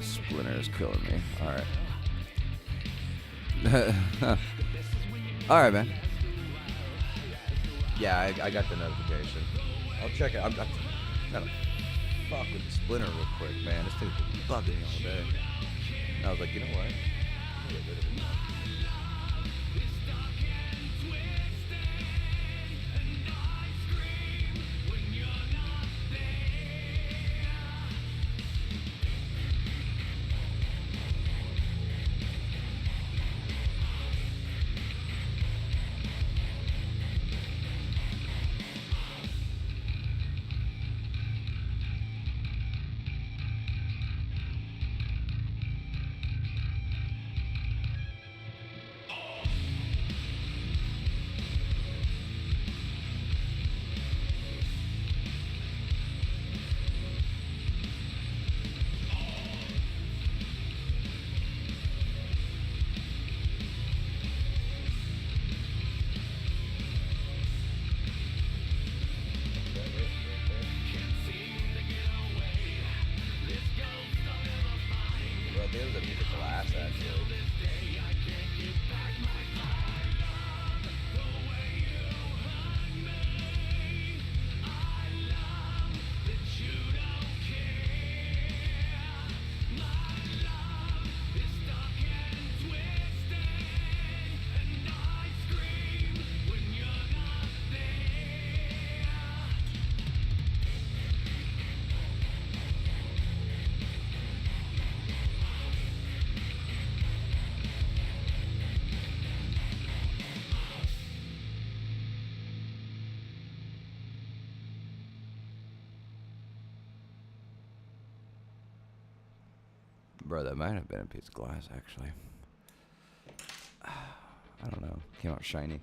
Splinter is killing me. Alright. Alright, man. Yeah, I got the notification. I'll check it. I'm gotta fuck with the Splinter real quick, man. This thing's been bugging me all day. And I was like, you know what? I'm gonna get rid of it now. Bro, that might have been a piece of glass, actually. I don't know. Came out shiny.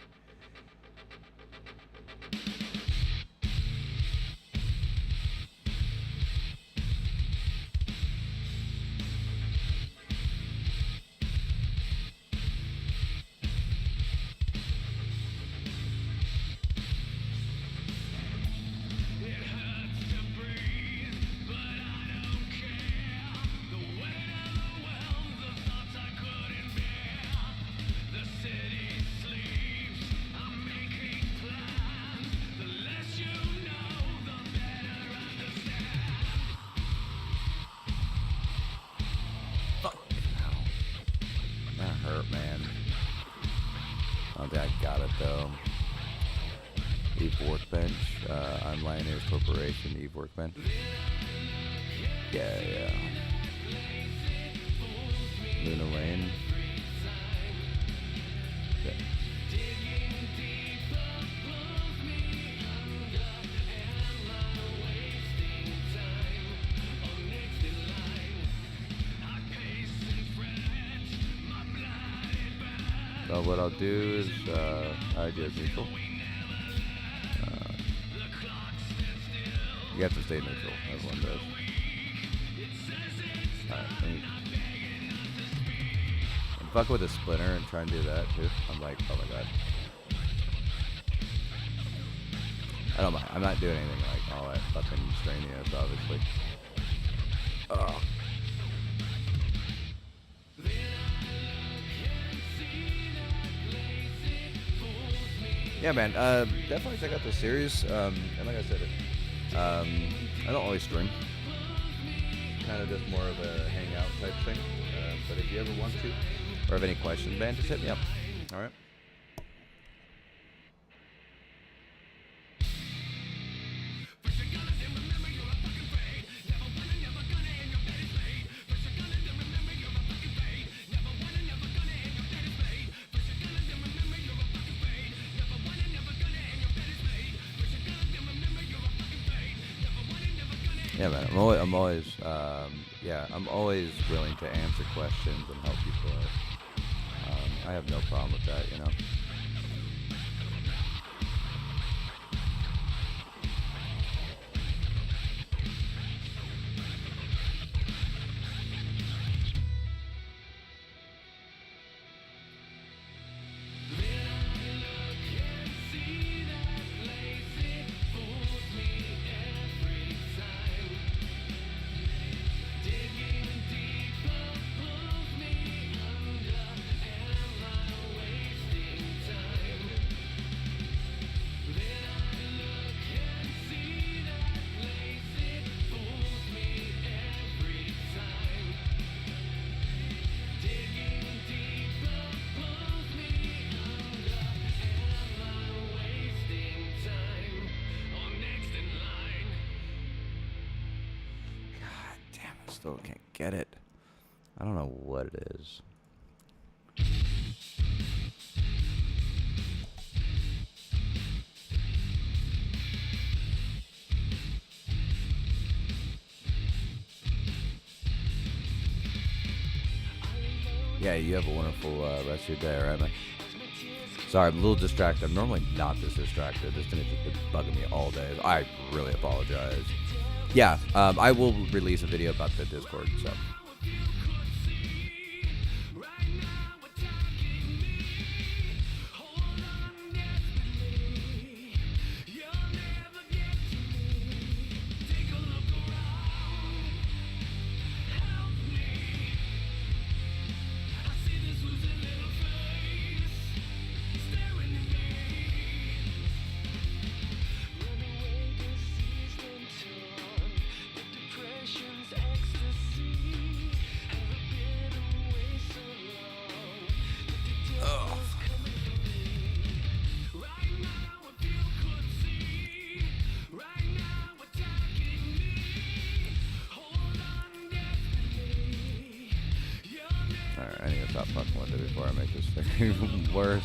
Man, I don't think I got it though. Eve Workbench, I'm Lioneers Corporation, Eve Workbench. Yeah. Luna Lane. Yeah. So what I'll do is I do neutral. You have to stay neutral. Everyone does. Alright, fuck with a splinter and try and do that too. I'm like, oh my god. I don't mind. I'm not doing anything like all that fucking strenuous, obviously. Ugh. Yeah, man. Definitely check out the series. And like I said, I don't always stream. Kind of just more of a hangout type thing. But if you ever want to, or have any questions, man, just hit me up. All right. Yeah, man. I'm always willing to answer questions and help people out. I have no problem with that, you know. Still can't get it. I don't know what it is. Yeah, you have a wonderful rest of your day, alright, man? Sorry, I'm a little distracted. I'm normally not this distracted. This thing has been bugging me all day. I really apologize. Yeah, I will release a video about the Discord, so. Alright, I need to stop fucking with it before I make this thing even worse.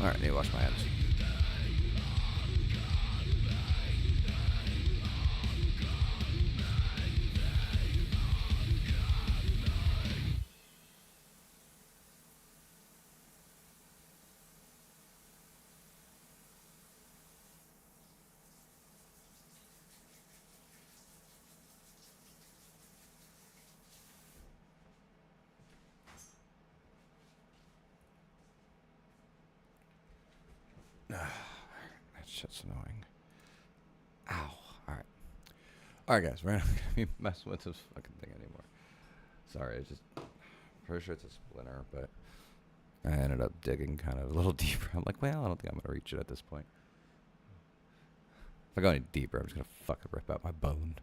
All right, I need to wash my hands. That shit's annoying. Ow. Alright. Alright, guys. We're not going to be messing with this fucking thing anymore. Sorry, it's just... Pretty sure it's a splinter, but... I ended up digging kind of a little deeper. I'm like, well, I don't think I'm going to reach it at this point. If I go any deeper, I'm just going to fucking rip out my bone.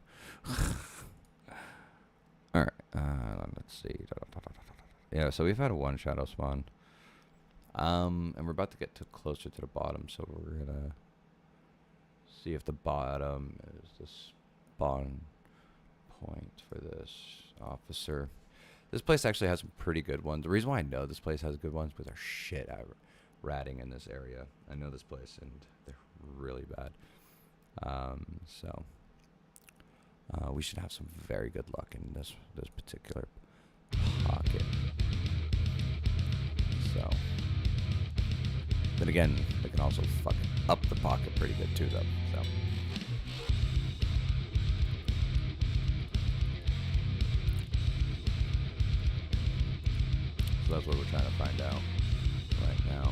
Alright. Let's see. Yeah, so we've had one shadow spawn. And we're about to get closer to the bottom, so we're gonna see if the bottom is the spawn point for this officer. This place actually has some pretty good ones. The reason why I know this place has good ones is because there's shit out ratting in this area. I know this place, and they're really bad. So we should have some very good luck in this particular pocket. So. Then again, they can also fucking up the pocket pretty good too, though. So that's what we're trying to find out right now.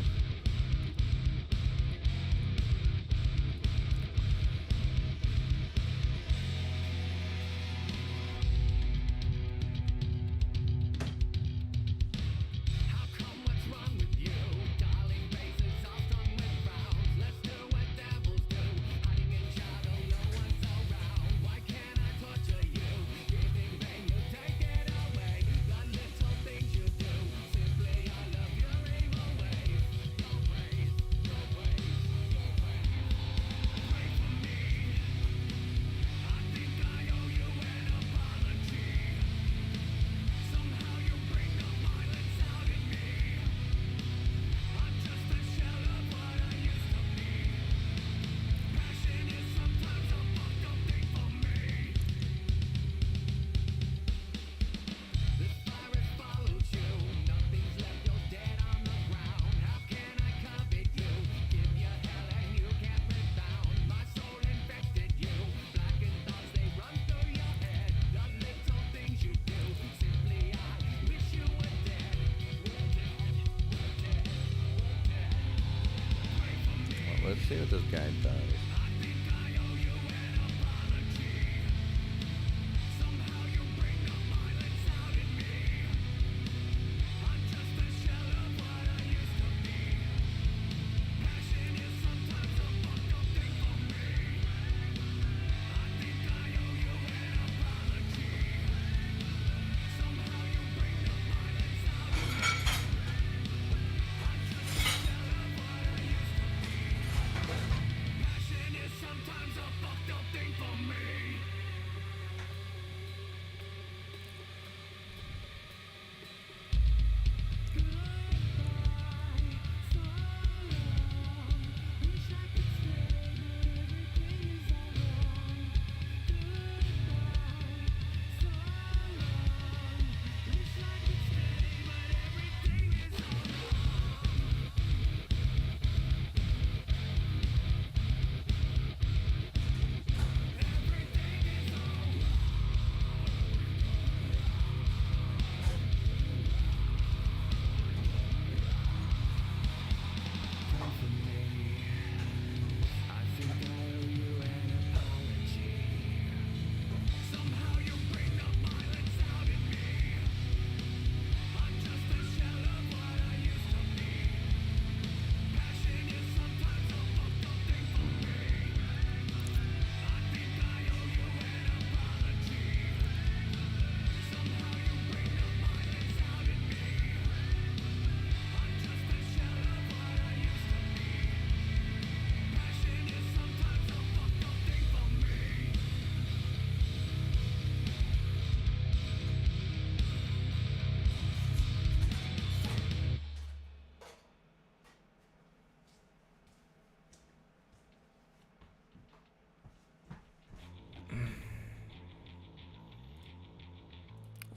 Let's see what this guy does.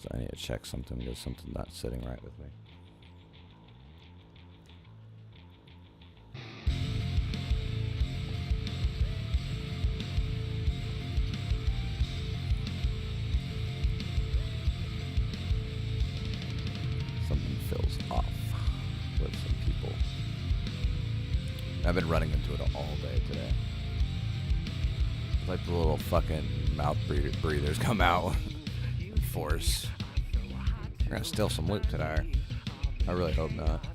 So I need to check something because something's not sitting right with me. Something feels off with some people. I've been running into it all day today. Like the little fucking mouth breathers come out in force. We're gonna steal some loot today. I really hope not.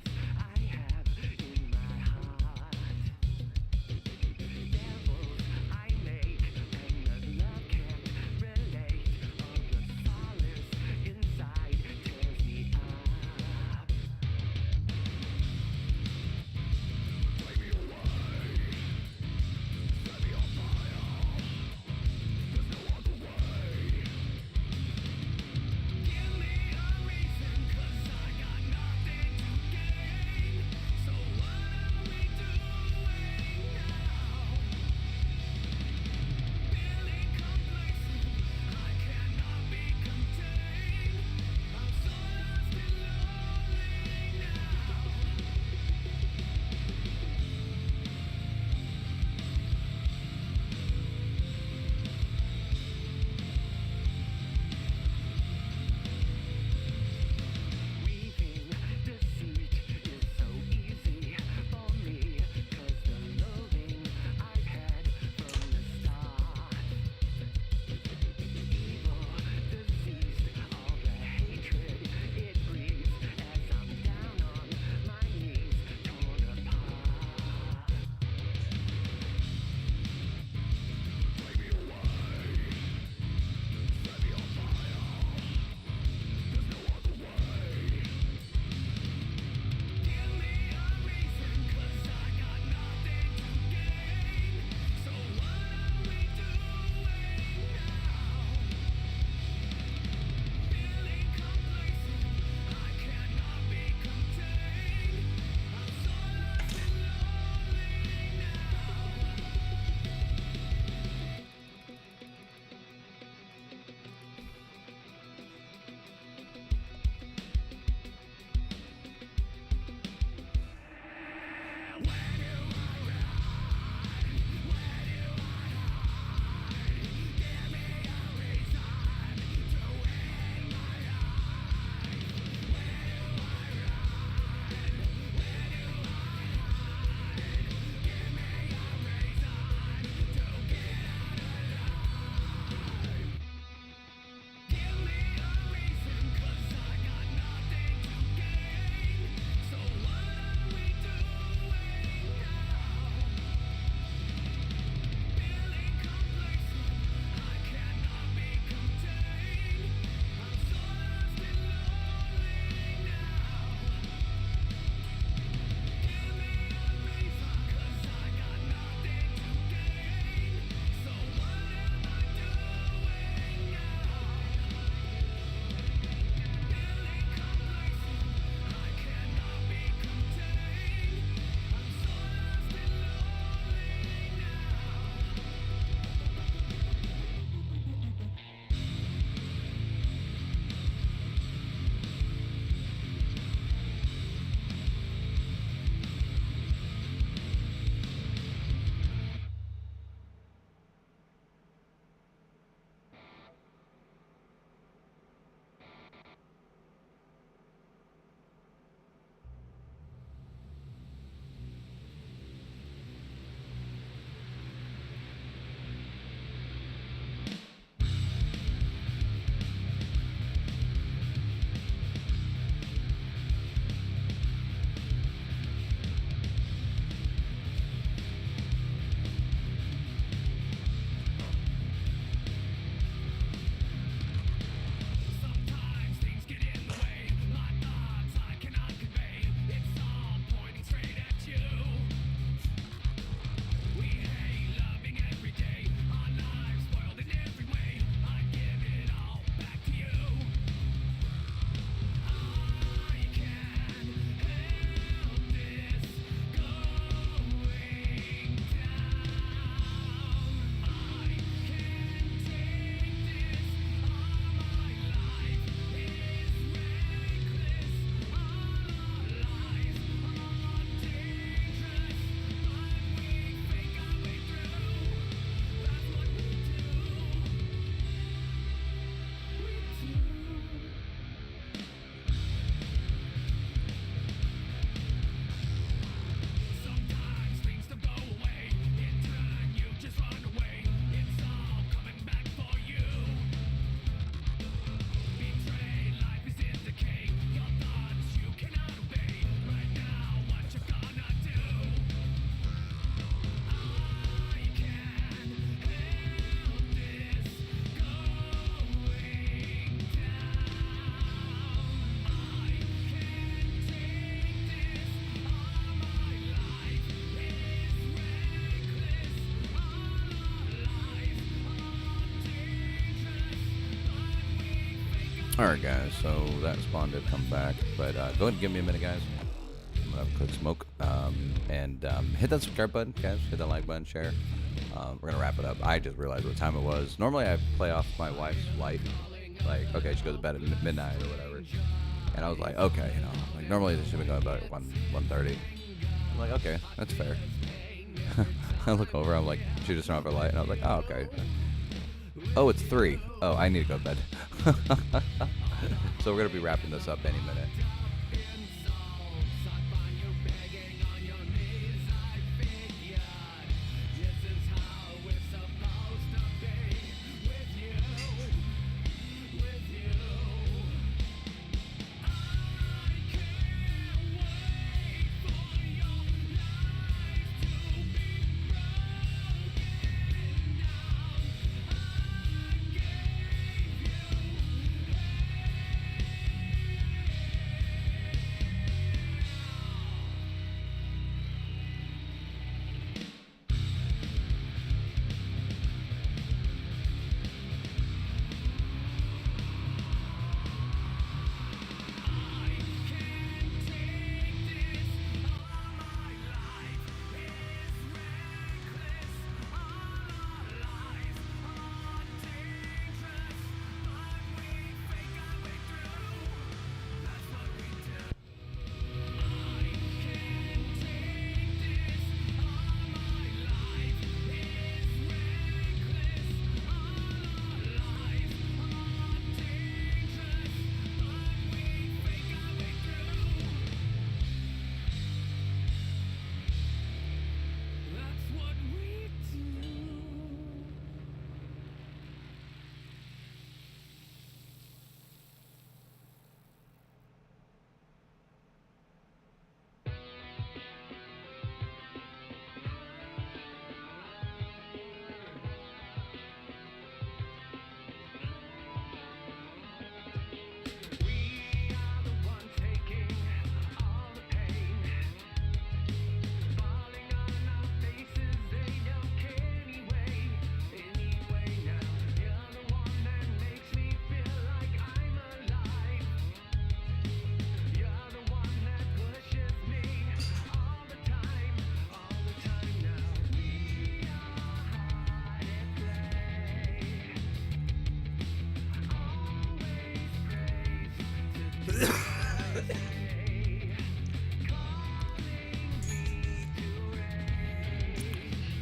Alright, guys, so that spawn did come back, but go ahead and give me a minute, guys. I'm gonna have a quick smoke. And hit that subscribe button, guys. Hit that like button, share. We're gonna wrap it up. I just realized what time it was. Normally, I play off my wife's light. Like, okay, she goes to bed at midnight or whatever. And I was like, okay, you know, like normally this should be going about 1:30. I'm like, okay, that's fair. I look over, I'm like, she just turned off her light, and I was like, oh, okay. Oh, it's 3. Oh, I need to go to bed. So we're gonna be wrapping this up any minute.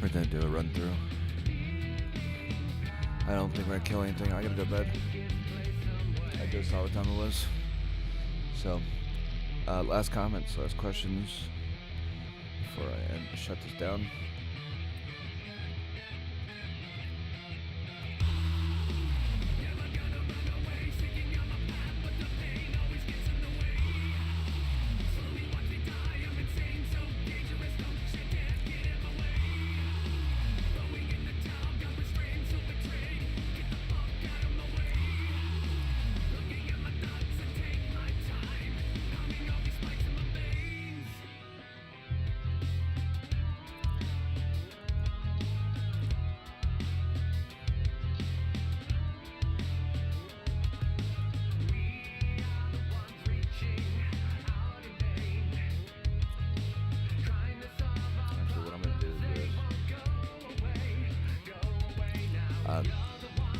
We're gonna do a run through. I don't think we're gonna kill anything. I gotta go to bed. I just saw what time it was. So, last comments, last questions before I shut this down.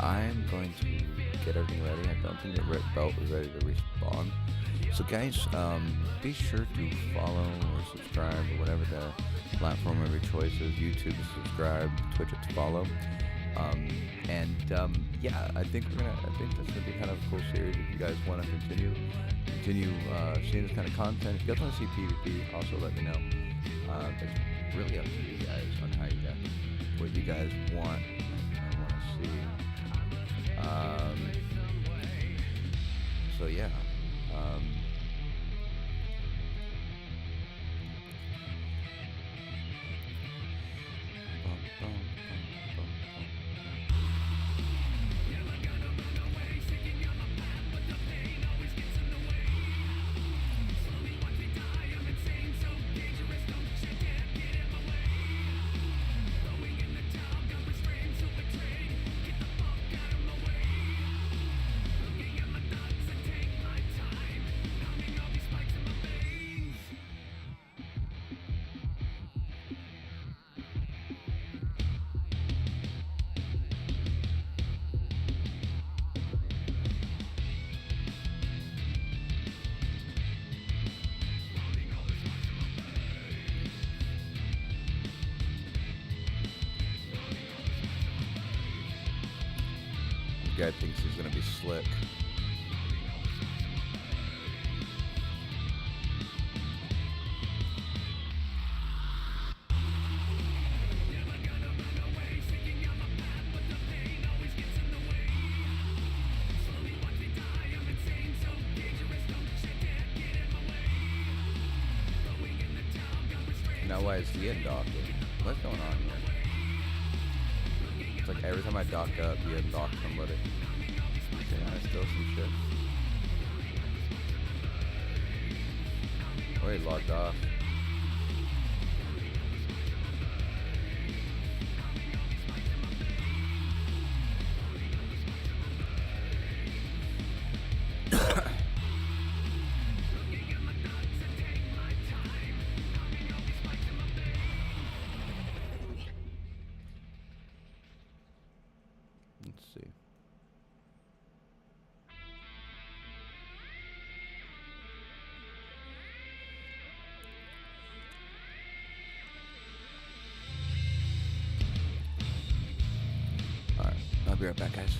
I'm going to get everything ready. I don't think the red belt is ready to respawn. So guys, be sure to follow or subscribe or whatever the platform of your choice is. YouTube to subscribe, Twitch to follow. Yeah, I think this would be kind of a cool series if you guys want to continue seeing this kind of content. If you guys want to see PvP, also let me know. It's really up to you guys on how you guys, what you guys want and want to see. So yeah. guy thinks he's gonna be slick. Now why is he docking? What's going on here? It's like every time I dock up, he undocked somebody. Yeah, I still some shit. Oh, he logged off. Let's see. Alright, I'll be right back, guys.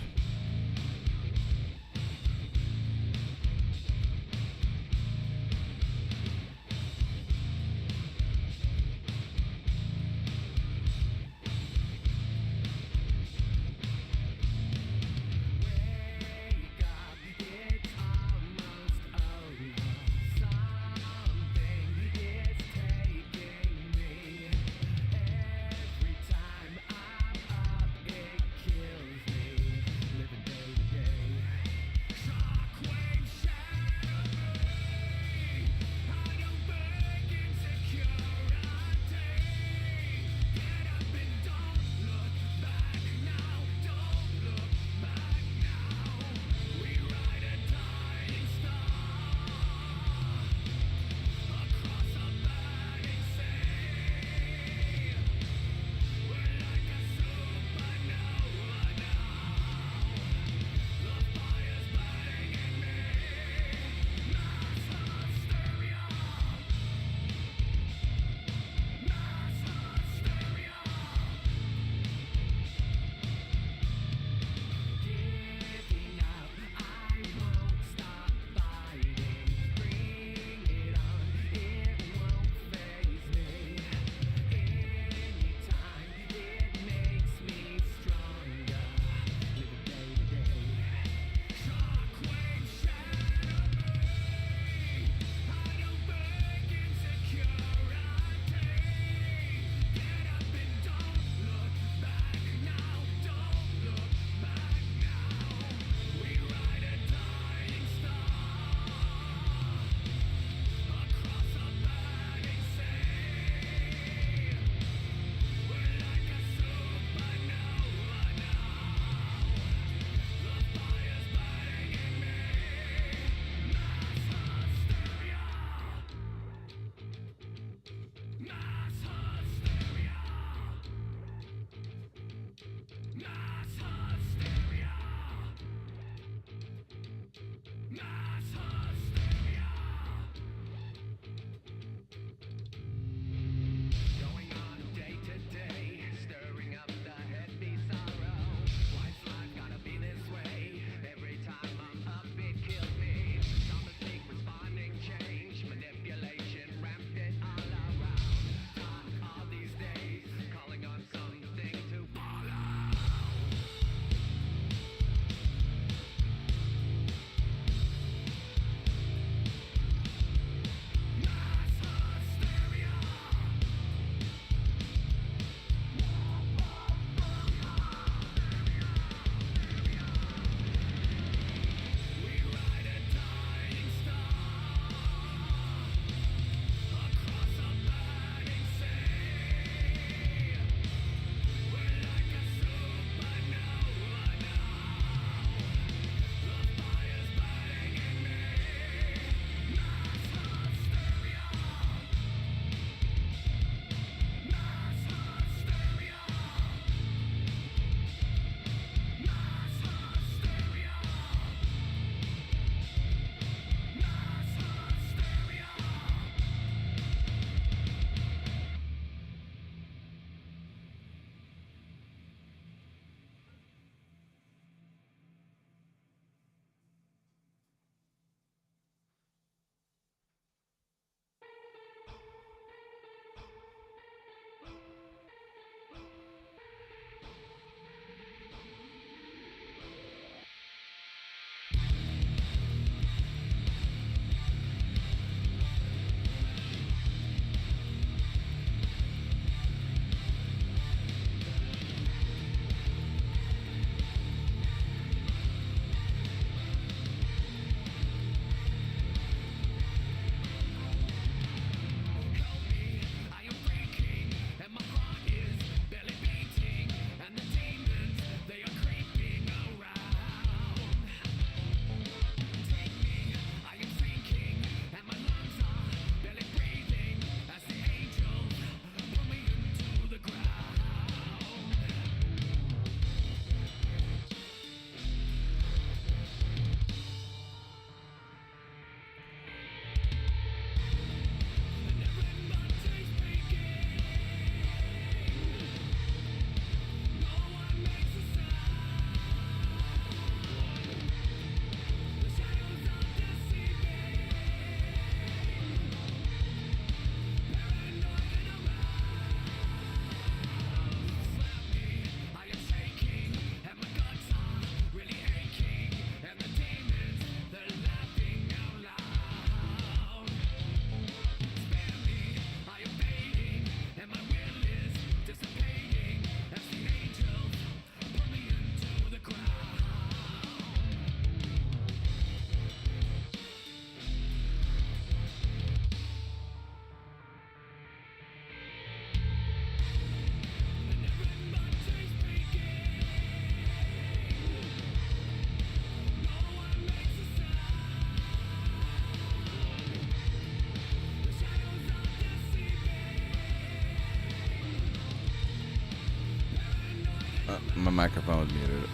microphone was muted.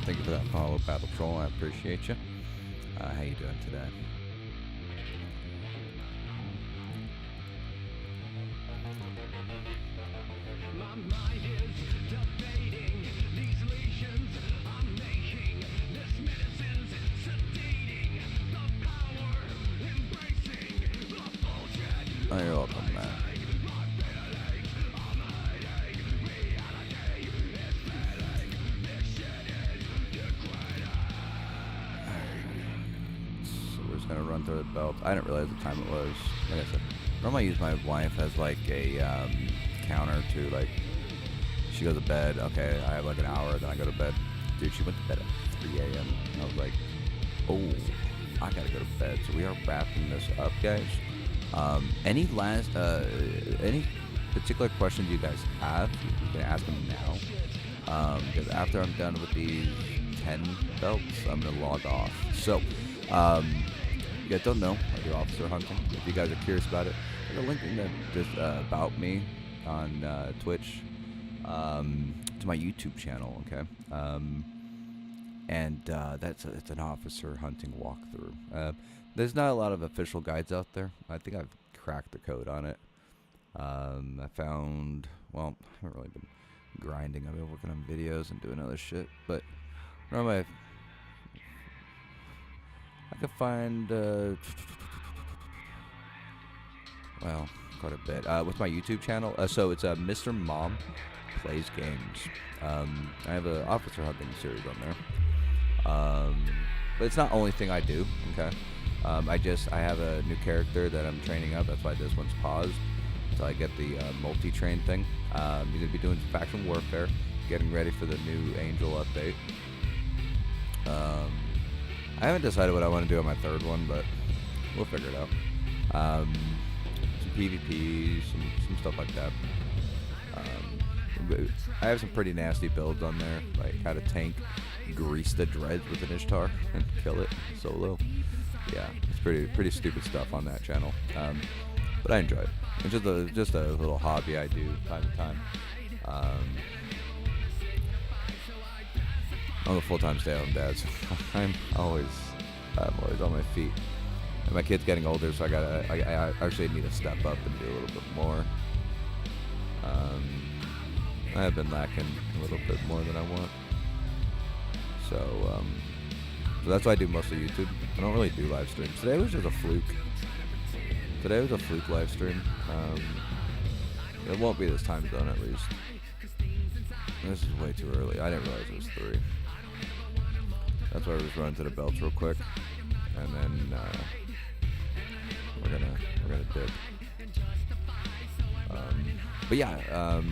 Thank you for that follow, Battle Troll. I appreciate you. How you doing today? Oh, you're welcome, man. So we're just gonna run through the belt. I didn't realize the time it was. Like I said, normally I use my wife as like a counter to like, she goes to bed. Okay, I have like an hour, then I go to bed. Dude, she went to bed at 3 a.m. I was like, oh, I gotta go to bed. So we are wrapping this up, guys. Any particular questions you guys have, you can ask them now. Because after I'm done with these 10 belts, I'm gonna log off. So, you guys don't know, I do officer hunting. If you guys are curious about it, there's a link in this about me on Twitch to my YouTube channel. Okay, and it's an officer hunting walkthrough. There's not a lot of official guides out there. I think I've cracked the code on it. I found, well, I haven't really been grinding. I've been working on videos and doing other shit. But normally I could find, well, quite a bit. With my YouTube channel. So it's Mr. Mom Plays Games. I have an officer hunting series on there. But it's not the only thing I do, okay? I have a new character that I'm training up. That's why this one's paused until I get the multi-train thing. You're going to be doing faction warfare, getting ready for the new Angel update. I haven't decided what I want to do on my third one, but we'll figure it out. Some PvP, some stuff like that. I have some pretty nasty builds on there, like how to tank grease the dreads with an Ishtar and kill it solo. Yeah, it's pretty stupid stuff on that channel, but I enjoy it. It's just a little hobby I do time to time. I'm a full-time stay-at-home dad, so I'm always on my feet. And my kid's getting older, so I actually need to step up and do a little bit more. I have been lacking a little bit more than I want. So that's why I do mostly YouTube. I don't really do live streams. Today was just a fluke. Today was a fluke live stream. It won't be this time zone at least. This is way too early. I didn't realize it was 3. That's why we're just running to the belts real quick, and then we're gonna dip. But yeah,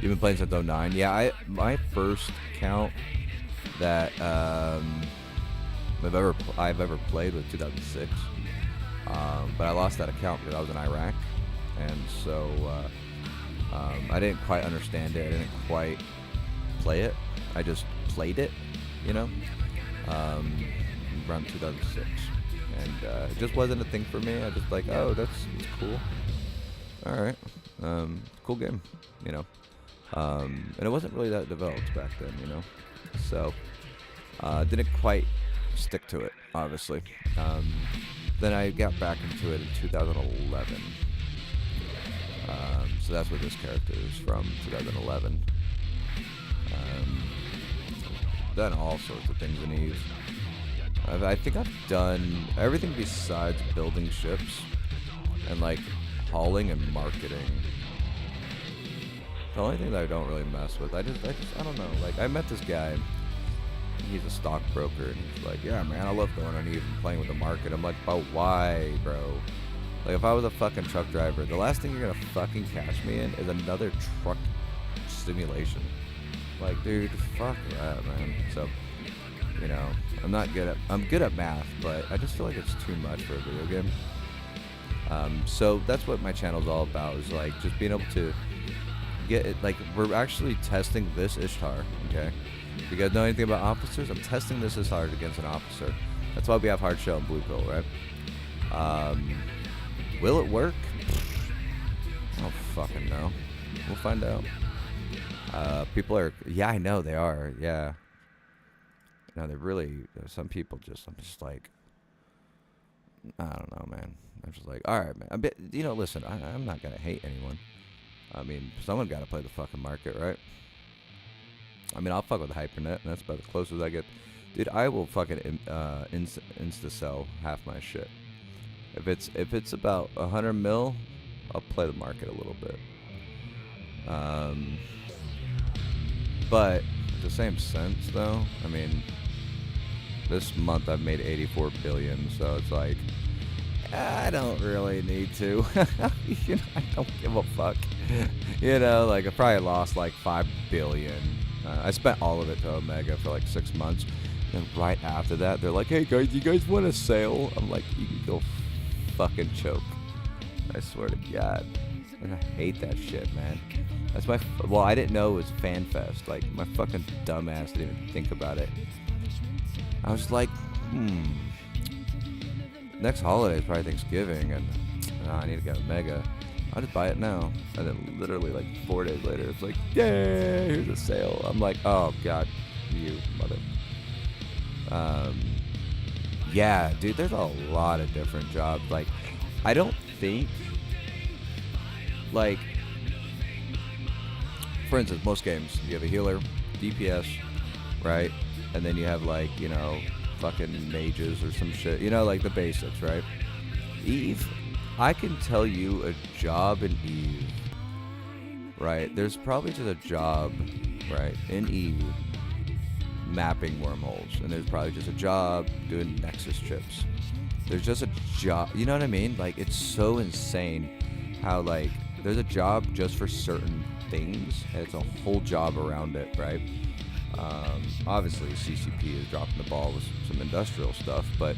you've been playing since 09. Yeah, my first count that I've ever played was 2006. But I lost that account because I was in Iraq, and so I didn't quite understand it. I didn't quite play it. I just played it, you know, around 2006, and it just wasn't a thing for me. I just like, oh, that's cool. All right, cool game, you know. And it wasn't really that developed back then, you know. So didn't quite stick to it, obviously. Then I got back into it in 2011. So that's where this character is from, 2011. Done all sorts of things in Eve. I think I've done everything besides building ships and like hauling and marketing. The only thing that I don't really mess with, I don't know. Like I met this guy. He's a stockbroker, and he's like, yeah, man, I love going on Eve and playing with the market. I'm like, but why, bro? Like, if I was a fucking truck driver, the last thing you're gonna fucking catch me in is another truck simulation. Like, dude, fuck that, man. So, you know, I'm good at math, but I just feel like it's too much for a video game. So that's what my channel's all about, is like just being able to get it. Like, we're actually testing this Ishtar, okay? If you guys know anything about officers, I'm testing this Ishtar against an officer. That's why we have hard shell and blue pill, right? Will it work? I don't fucking know. We'll find out. People are, yeah, I know they are, yeah. No, they really, some people just, I'm just like, I don't know, man. I'm just like, all right, man. Listen, I'm not going to hate anyone. I mean, someone got to play the fucking market, right? I mean, I'll fuck with Hypernet, and that's about the closest I get. Dude, I will fucking insta-sell half my shit. If it's about 100 mil, I'll play the market a little bit. But at the same sense, though, I mean, this month I've made 84 billion, so it's like, I don't really need to. I don't give a fuck. Like I probably lost like 5 billion. I spent all of it to Omega for like 6 months. And right after that, they're like, hey guys, you guys want a sale? I'm like, you can go fucking choke. I swear to God. And I hate that shit, man. That's well, I didn't know it was FanFest. Like, my fucking dumbass didn't even think about it. I was like, next holiday is probably Thanksgiving, and I need to get Omega. I'll just buy it now. And then literally like 4 days later, it's like, yay, here's a sale. I'm like, oh God, you mother. Yeah, dude, there's a lot of different jobs. Like, I don't think, like, for instance, most games, you have a healer, DPS, right? And then you have, like, fucking mages or some shit. Like the basics, right? Eve, I can tell you a job in Eve, right? There's probably just a job, right, in Eve mapping wormholes. And there's probably just a job doing Nexus chips. There's just a job, you know what I mean? Like, it's so insane how, like, there's a job just for certain things, and it's a whole job around it, right? Obviously, CCP is dropping the ball with some industrial stuff, but,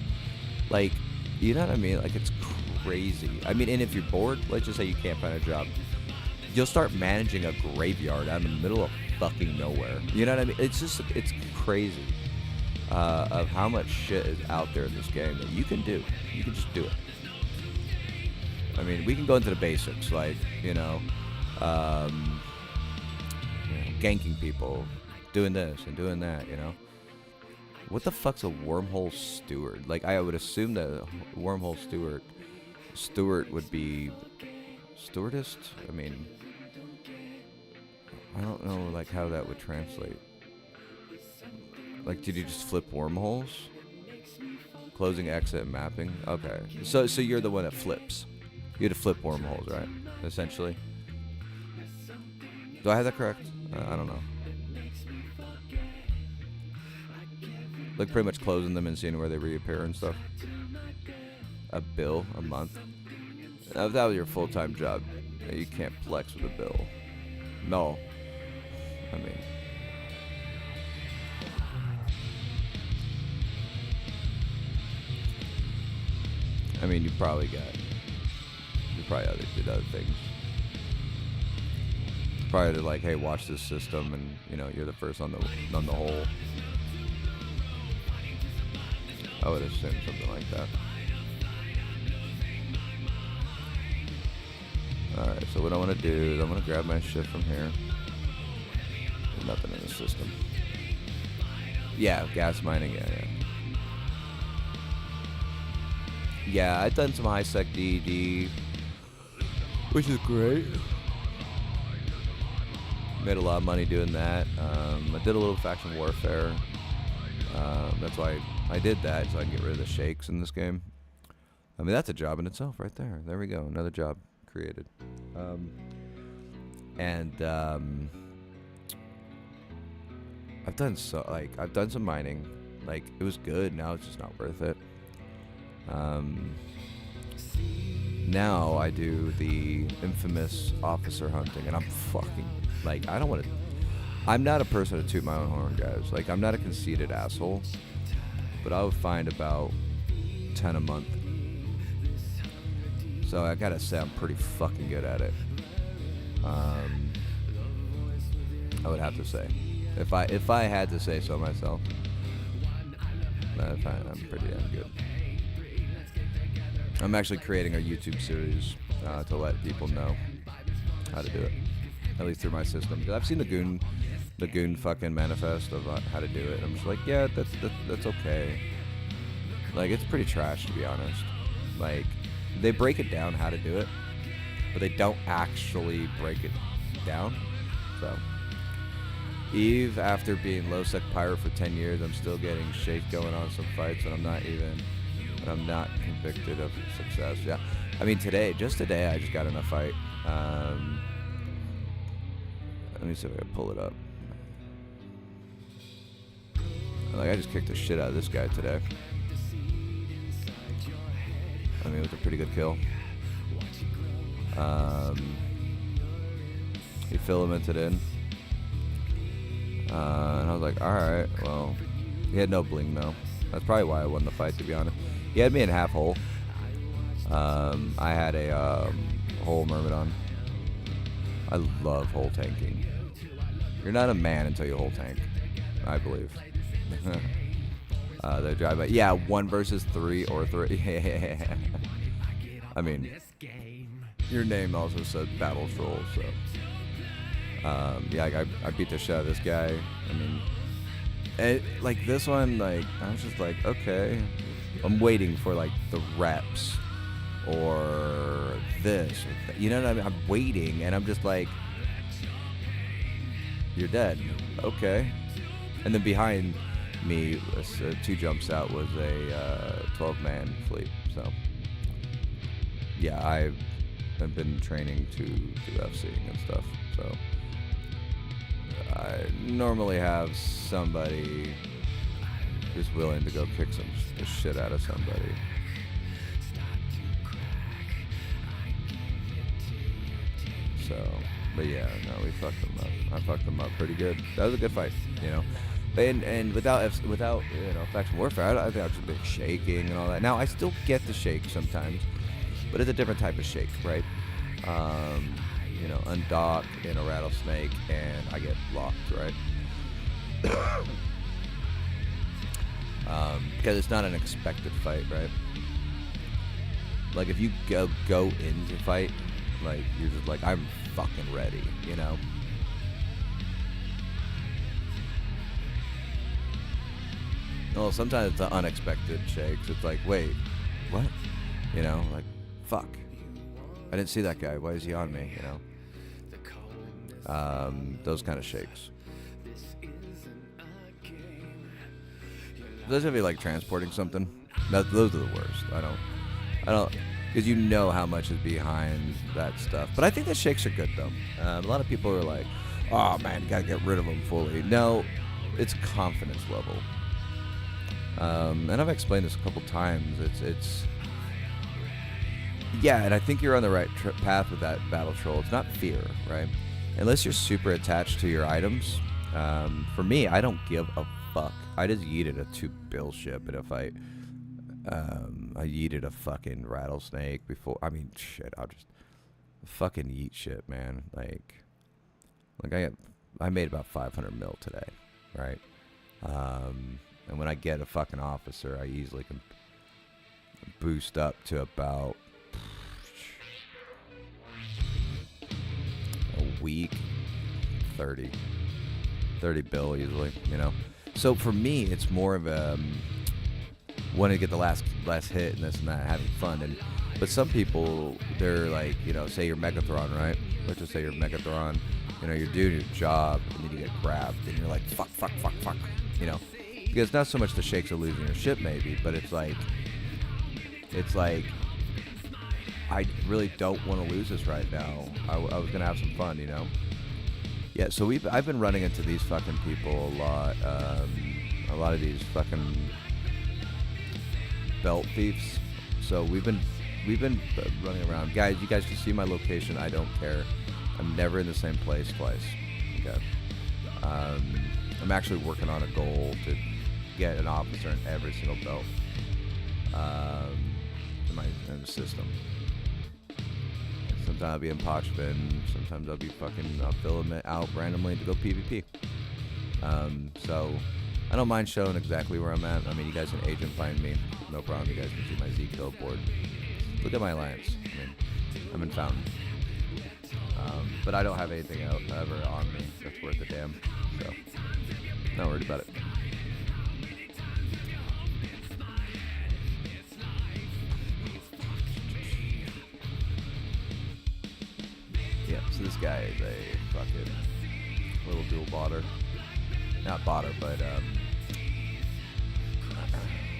like, you know what I mean? Like, it's crazy. I mean, and if you're bored, let's just say you can't find a job, you'll start managing a graveyard out in the middle of fucking nowhere. You know what I mean? It's crazy of how much shit is out there in this game that you can do. You can just do it. I mean, we can go into the basics, like, ganking people, doing this and doing that, What the fuck's a wormhole steward? Like, I would assume that a wormhole steward would be stewardess? I mean, I don't know, like, how that would translate. Like, did you just flip wormholes? Closing, exit, and mapping? Okay. So you're the one that flips. You had to flip wormholes, right? Essentially. Do I have that correct? I don't know. Like, pretty much closing them and seeing where they reappear and stuff. A bill a month. Now, if that was your full-time job, you can't flex with a bill. No. I mean, you probably did other things. Probably did, like, hey, watch this system, and you're the first on the whole. I would assume something like that. Alright, so what I want to do is I'm going to grab my shit from here. There's nothing in the system. Yeah, gas mining, yeah. Yeah, I've done some high-sec DED, which is great. Made a lot of money doing that. I did a little faction warfare. That's why I did that, so I can get rid of the shakes in this game. I mean, that's a job in itself right there. There we go, another job created. I've done some mining. Like, it was good. Now it's just not worth it. Now I do the infamous officer hunting, and I'm fucking, like, I'm not a person to toot my own horn, guys. Like, I'm not a conceited asshole, but I would find about 10 a month. So I gotta say I'm pretty fucking good at it. I would have to say, if I had to say so myself, I'm pretty damn good. I'm actually creating a YouTube series to let people know how to do it. at least through my system. Because I've seen the goon fucking manifest of how to do it. And I'm just like, yeah, that's okay. Like, it's pretty trash, to be honest. Like, they break it down how to do it, but they don't actually break it down. So, Eve, after being low sec pirate for 10 years, I'm still getting shake going on some fights, and I'm not convicted of success. Yeah, I mean just today, I just got in a fight. Let me see if I can pull it up. Like, I just kicked the shit out of this guy today. I mean, it was a pretty good kill. He filamented in. And I was like, alright, well, he had no bling though. That's probably why I won the fight, to be honest. He had me in half hole. I had a whole Myrmidon. I love whole tanking. You're not a man until you whole tank, I believe. They drive by. Yeah, 1 versus 3 or 3. I mean, your name also said Battle Troll, so. Yeah, I beat the shit out of this guy. I mean, like this one, like I was just like, okay, I'm waiting for like the reps or this, or you know what I mean? I'm waiting, and I'm just like, you're dead, okay. And then behind me, 2 jumps out, was a 12-man fleet. So yeah, I've been training to do FCing and stuff. So I normally have somebody who's willing to go kick the shit out of somebody. So, but yeah, no, we fucked them up. I fucked them up pretty good. That was a good fight, you know. And without you know, faction warfare, I think I've just been shaking and all that. Now I still get the shake sometimes, but it's a different type of shake, right? You know, undock in a rattlesnake, and I get locked, right? Because it's not an expected fight, right? Like if you go into fight, like you're just like, I'm fucking ready, you know. Well, sometimes it's the unexpected shakes. It's like, wait, what? You know, like, fuck. I didn't see that guy. Why is he on me? You know, those kind of shakes. Those of you like transporting something, those are the worst. I don't, because you know how much is behind that stuff. But I think the shakes are good though. A lot of people are like, oh man, you gotta get rid of them fully. No, it's confidence level. And I've explained this a couple times. It's yeah, and I think you're on the right path with that battle troll. It's not fear, right? Unless you're super attached to your items. For me, I don't give a fuck. I just yeeted a 2 bill ship in a fight. I yeeted a fucking rattlesnake before. I mean, shit, I'll just fucking yeet shit, man. Like I made about 500 mil today, right? And when I get a fucking officer, I easily can boost up to about a week, 30 bill usually, you know. So for me, it's more of a wanting to get the last hit and this and that, having fun. But some people, they're like, you know, say you're Megathron, right? Let's just say you're Megathron. You know, you're doing your job, and then you get grabbed, and you're like, fuck, you know. Because it's not so much the shakes of losing your ship, maybe, but it's like, I really don't want to lose this right now. I was gonna have some fun, you know. Yeah, so I've been running into these fucking people a lot. A lot of these fucking belt thieves. So we've been running around. Guys, you guys can see my location. I don't care. I'm never in the same place twice. Okay. I'm actually working on a goal to get an officer in every single belt in the system. Sometimes I'll be in Pochvin, sometimes I'll fill them out randomly to go PvP. So I don't mind showing exactly where I'm at. I mean, you guys can agent find me, no problem. You guys can see my Z kill board. Look at my alliance. I mean, I'm in Fountain. But I don't have anything ever on me that's worth a damn. So, not worried about it. Yeah, so this guy is a fucking little dual botter. Not botter, but, what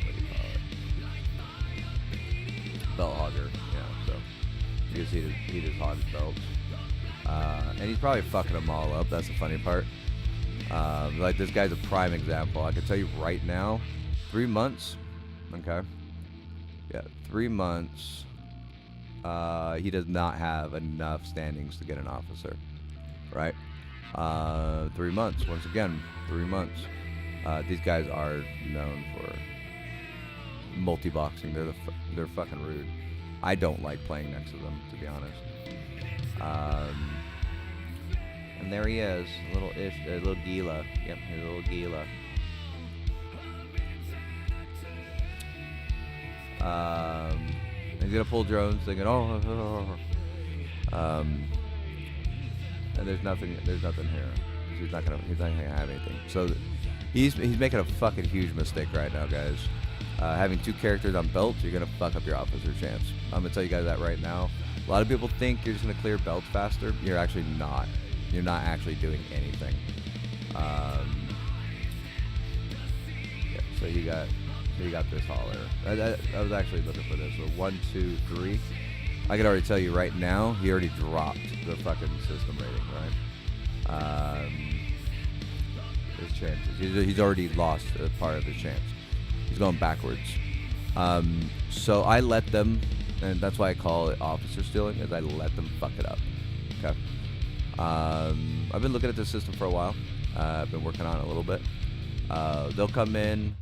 do you call it? Belt hogger, yeah, so. Because he just hog his belts. And he's probably fucking them all up, that's the funny part. Like, this guy's a prime example. I can tell you right now, 3 months, okay? Yeah, 3 months. He does not have enough standings to get an officer, right? 3 months, once again, 3 months. These guys are known for multi-boxing. They're fucking rude. I don't like playing next to them, to be honest. And there he is, a little Gila. Yep, here's a little Gila. He's gonna pull drones, thinking, and there's nothing here. He's not gonna have anything. So he's making a fucking huge mistake right now, guys. Having 2 characters on belts, you're gonna fuck up your officer chance. I'm gonna tell you guys that right now. A lot of people think you're just gonna clear belts faster. You're actually not. You're not actually doing anything. Yeah, so he got this hauler. I was actually looking for this. So 1, 2, 3. I can already tell you right now, he already dropped the fucking system rating, right? His chances. He's already lost a part of his chance. He's going backwards. So I let them, and that's why I call it officer stealing, is I let them fuck it up. Okay. I've been looking at this system for a while. I've been working on it a little bit. They'll come in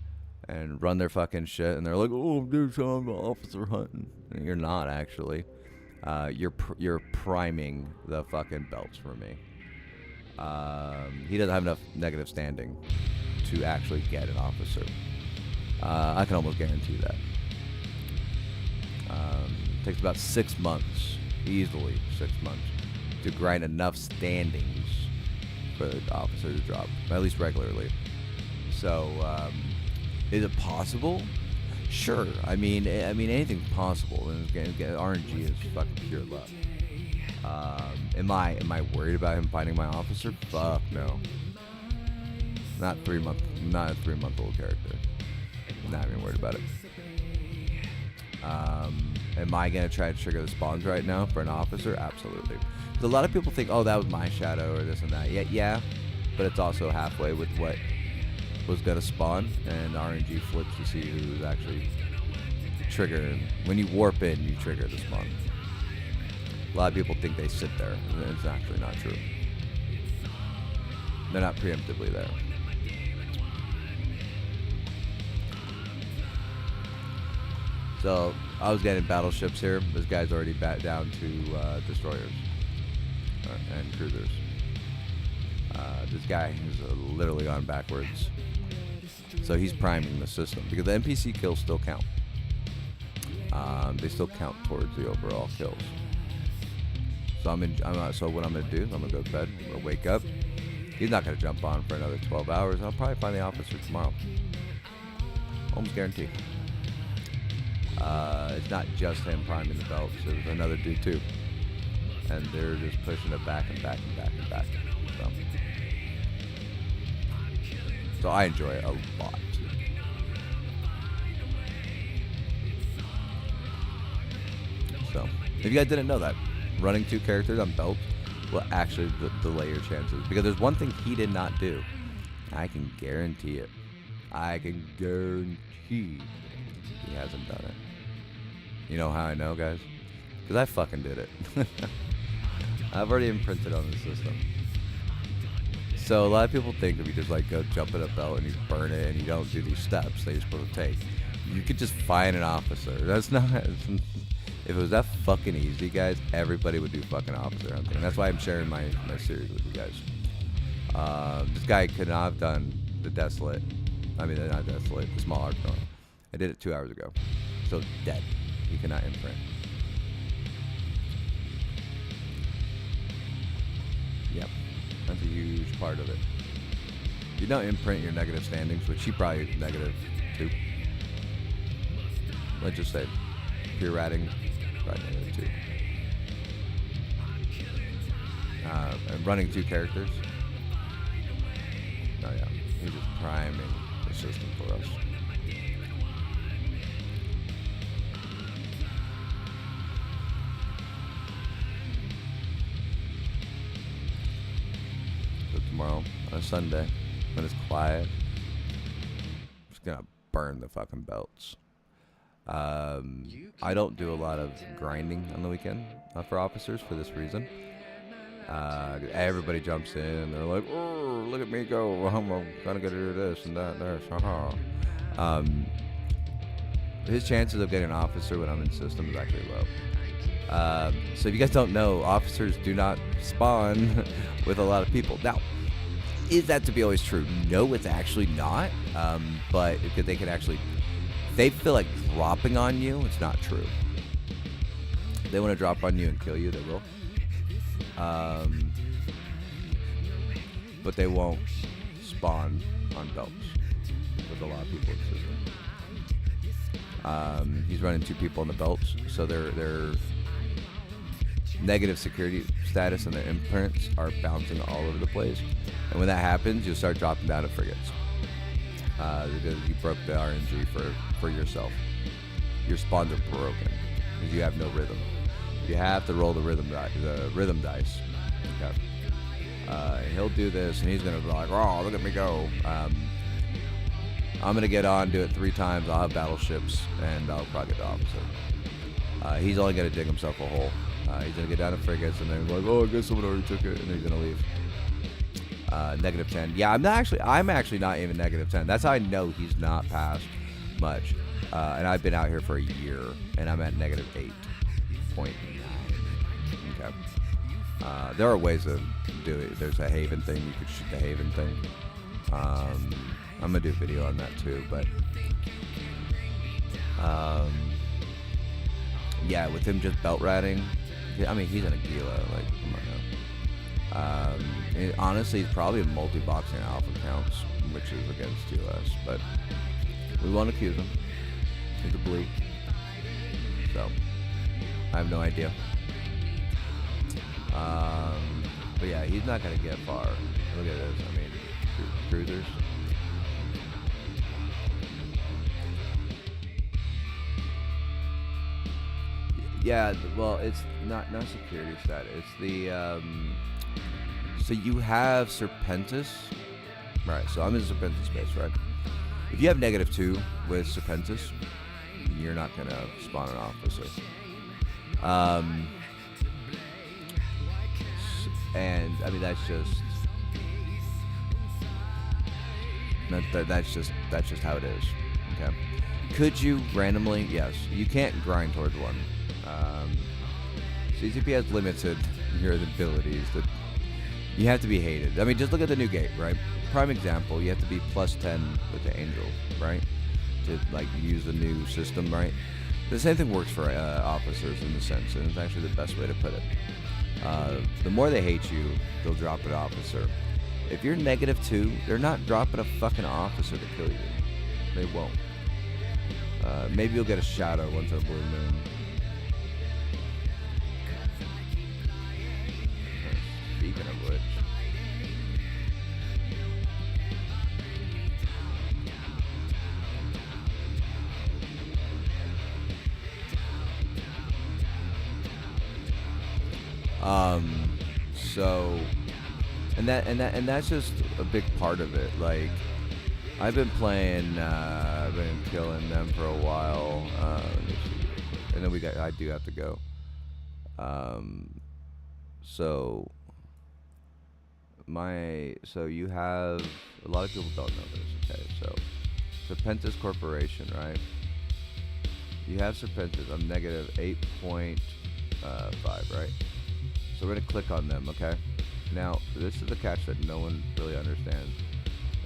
and run their fucking shit, and they're like, "Oh, dude, so I'm officer hunting." And you're not actually. You're priming the fucking belts for me. He doesn't have enough negative standing to actually get an officer. I can almost guarantee that. Takes about 6 months, easily 6 months, to grind enough standings for the officer to drop, at least regularly. So, is it possible? Sure. I mean, anything's possible. And RNG is fucking pure luck. Am I worried about him finding my officer? Fuck no. Not a 3-month-old character. Not even worried about it. Am I gonna try to trigger the spawns right now for an officer? Absolutely. Because a lot of people think, oh, that was my shadow or this and that. Yeah, but it's also halfway with what was gonna spawn, and RNG flips to see who's actually triggering. When you warp in, you trigger the spawn. A lot of people think they sit there, and it's actually not true. They're not preemptively there. So I was getting battleships here. This guy's already back down to destroyers and cruisers. This guy is literally gone backwards. So he's priming the system because the NPC kills still count. They still count towards the overall kills. So so what I'm gonna do is I'm gonna go to bed. I'm gonna wake up. He's not gonna jump on for another 12 hours. I'll probably find the officer tomorrow. Almost guaranteed. It's not just him priming the belts. There's another dude too, and they're just pushing it back and back and back and back. So I enjoy it a lot. So if you guys didn't know that, running 2 characters on belts will actually delay your chances, because there's one thing he did not do. I can guarantee it. I can guarantee he hasn't done it. You know how I know, guys? Because I fucking did it. I've already imprinted on the system. So a lot of people think if you just like go jump in a belt and you burn it and you don't do these steps that you're supposed to take, you could just find an officer. That's not. If it was that fucking easy, guys, everybody would do fucking officer hunting. And that's why I'm sharing my series with you guys. This guy could not have done the Desolate. I mean, not Desolate, the Small Archdorn. I did it 2 hours ago. So dead. He cannot imprint. huge part of it. You don't imprint your negative standings, which she probably is -2. Let's just say pure ratting, probably -2. And running 2 characters. Oh yeah, he's just priming the system for us. So tomorrow, on a Sunday, when it's quiet, I'm just gonna burn the fucking belts. I don't do a lot of grinding on the weekend for officers for this reason. Everybody jumps in and they're like, "Oh, look at me go! I'm gonna get to do this and that, and this." His chances of getting an officer when I'm in system is actually low. So if you guys don't know, officers do not spawn with a lot of people. Now, is that to be always true? No, it's actually not. But if they can actually, if they feel like dropping on you, it's not true. If they want to drop on you and kill you, they will. But they won't spawn on belts with a lot of people in the system. He's running 2 people on the belts, so their negative security status and their imprints are bouncing all over the place. And when that happens, you'll start dropping down to frigates. Because you broke the RNG for yourself. Your spawns are broken because you have no rhythm. You have to roll the rhythm dice. Okay. And he'll do this, and he's gonna be like, "Oh, look at me go." I'm gonna get on, do it 3 times. I'll have battleships, and I'll probably get the officer. He's only gonna dig himself a hole. He's gonna get down to frigates, and then like, "Oh, I guess someone already took it," and then he's gonna leave. -10. Yeah, I'm actually not even -10. That's how I know he's not past much. And I've been out here for a year, and I'm at -8.9. Okay. There are ways to do it. There's a Haven thing. You could shoot the Haven thing. I'm gonna do a video on that too. But yeah, with him just belt ratting, I mean, he's in a Gila. Like, come on now. Honestly, he's probably in multi-boxing alpha counts, which is against TLS. But we won't accuse him. He's a bleak. So I have no idea. But yeah, he's not gonna get far. Look at this. I mean, cruisers. Yeah, well, it's not security stat. It's the so you have Serpentis, right? So I'm in Serpentis space, right? If you have -2 with Serpentis, you're not gonna spawn an officer. And I mean that's just how it is. Okay. Could you randomly? Yes. You can't grind towards one. CCP has limited your abilities. You have to be hated. I mean, just look at the new gate, right? Prime example. You have to be +10 with the Angel, right? To like use the new system, right? The same thing works for officers in the sense, and it's actually the best way to put it. The more they hate you, they'll drop an officer. If you're -2, they're not dropping a fucking officer to kill you. They won't. Maybe you'll get a shadow once in a blue moon. Speaking of which. So, and that's just a big part of it. Like, I've been playing, I've been killing them for a while, and then I do have to go. So you have, a lot of people don't know this, okay, so Serpentis Corporation, right? You have Serpentis, I'm -8.5, right? So we're gonna click on them, okay? Now, this is the catch that no one really understands,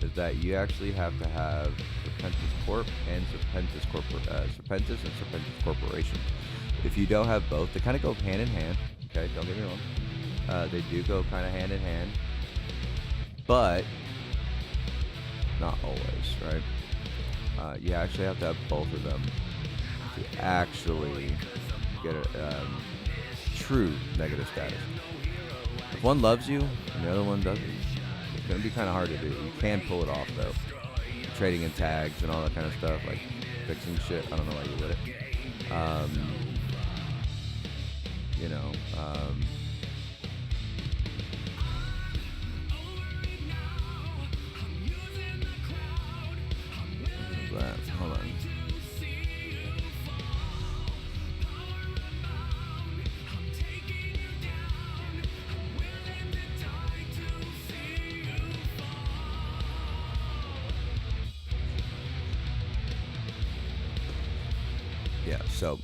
is that you actually have to have Serpentis Corp and Serpentis and Serpentis Corporation. If you don't have both, they kind of go hand in hand, okay? Don't get me wrong. They do go kind of hand in hand. but not always, right? You actually have to have both of them to actually get a true negative status. If one loves you and the other one doesn't, it's going to be kind of hard to do. You can pull it off, though. Trading in tags and all that kind of stuff, like fixing shit. I don't know why you would it. You know, what was that? Hold on. Yeah, so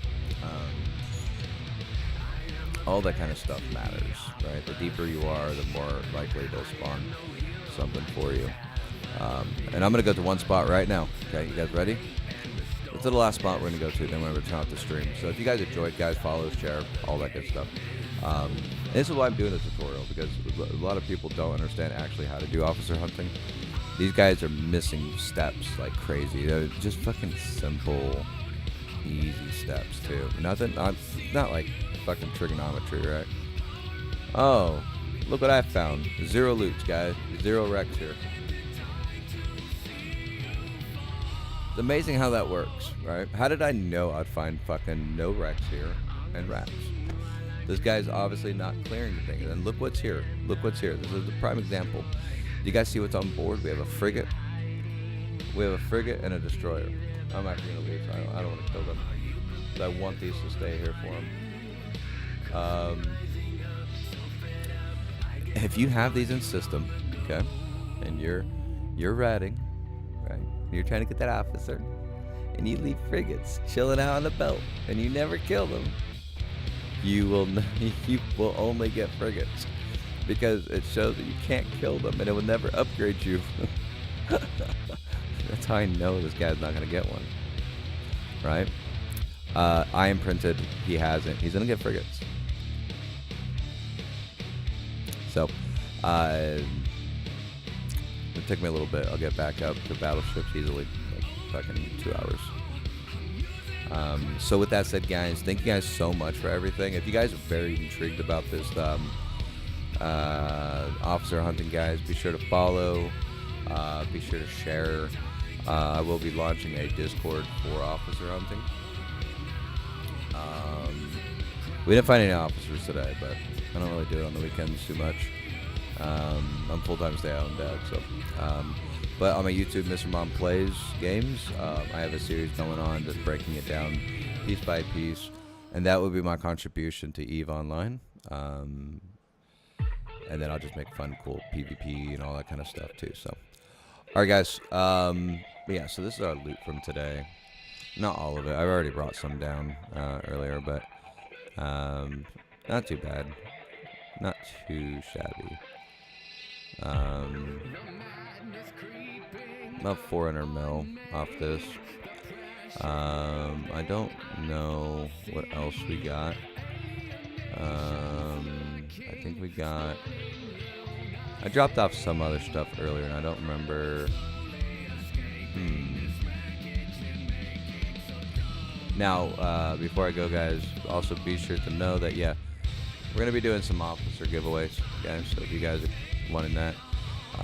all that kind of stuff matters, right? The deeper you are, the more likely they'll spawn something for you. And I'm going to go to one spot right now. Okay, you guys ready? It's the last spot we're going to go to, then we're going to turn off the stream. So if you guys enjoyed, guys, follow, share, all that good stuff. This is why I'm doing the tutorial, because a lot of people don't understand actually how to do officer hunting. These guys are missing steps like crazy. They're just fucking simple, easy steps too. Not like fucking trigonometry, right? Oh, look what I found. 0 loots, guys. 0 wrecks here. It's amazing how that works, right? How did I know I'd find fucking no wrecks here and rats? This guy's obviously not clearing the thing. And then look what's here. Look what's here. This is the prime example. Do you guys see what's on board? We have a frigate. We have a frigate and a destroyer. I'm actually going to leave. So I don't want to kill them. But I want these to stay here for them. If you have these in system, okay, and you're ratting, right? You're trying to get that officer, and you leave frigates chilling out on the belt, and you never kill them, you will only get frigates, because it shows that you can't kill them, and it will never upgrade you. That's how I know this guy's not gonna get one, right? I imprinted. He hasn't. He's gonna get frigates. So, it took me a little bit. I'll get back up to battleships easily, like fucking 2 hours. So with that said, guys, thank you guys so much for everything. If you guys are very intrigued about this officer hunting, guys, be sure to follow. Be sure to share. I will be launching a Discord for officer hunting. We didn't find any officers today, but I don't really do it on the weekends too much. I'm full-time stay-at-home dad, so. But on my YouTube, Mr. Mom Plays Games, I have a series going on just breaking it down piece by piece, and that would be my contribution to EVE Online. And then I'll just make fun, cool PvP and all that kind of stuff too. So, all right, guys. But yeah, so this is our loot from today. Not all of it. I've already brought some down earlier, but not too bad. Not too shabby. About 400 mil off this. I don't know what else we got. I think we got... I dropped off some other stuff earlier, and I don't remember... Now, before I go, guys, also be sure to know that, yeah, we're going to be doing some officer giveaways, guys, so if you guys are wanting that,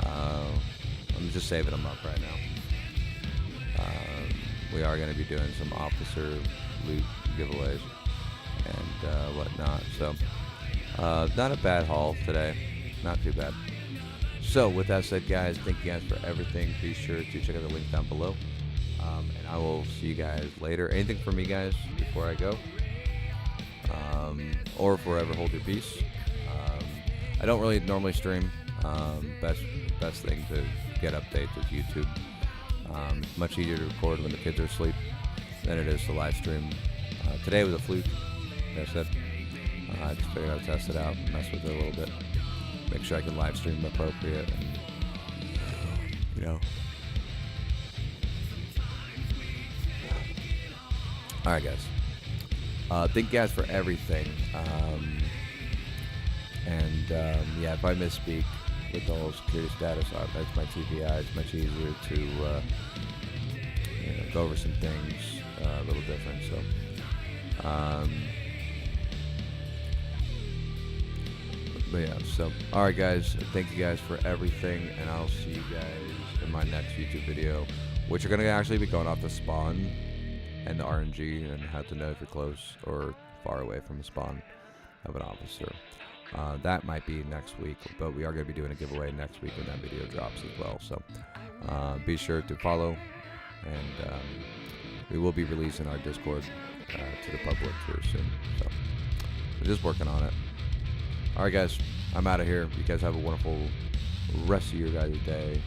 I'm just saving them up right now. We are going to be doing some officer loot giveaways and whatnot, so not a bad haul today, not too bad. So with that said, guys, thank you guys for everything. Be sure to check out the link down below, and I will see you guys later. Anything for me, guys, before I go, or forever hold your peace. I don't really normally stream. Best thing to get updates is YouTube. Much easier to record when the kids are asleep than it is to live stream. Today was a fluke, like I said. I just figured I'd test it out and mess with it a little bit. Make sure I can live stream appropriate and, you know. Alright, guys. Thank you guys for everything. Yeah, if I misspeak, with the whole security status, that's my TBI. It's much easier to go over some things a little different. So, but yeah. So, all right, guys. Thank you guys for everything, and I'll see you guys in my next YouTube video, which are gonna actually be going off the spawn and the RNG and how to know if you're close or far away from a spawn of an officer. That might be next week, but we are going to be doing a giveaway next week when that video drops as well. So be sure to follow, and we will be releasing our Discord to the public here soon. So we're just working on it. All right, guys, I'm out of here. You guys have a wonderful rest of your guys' day.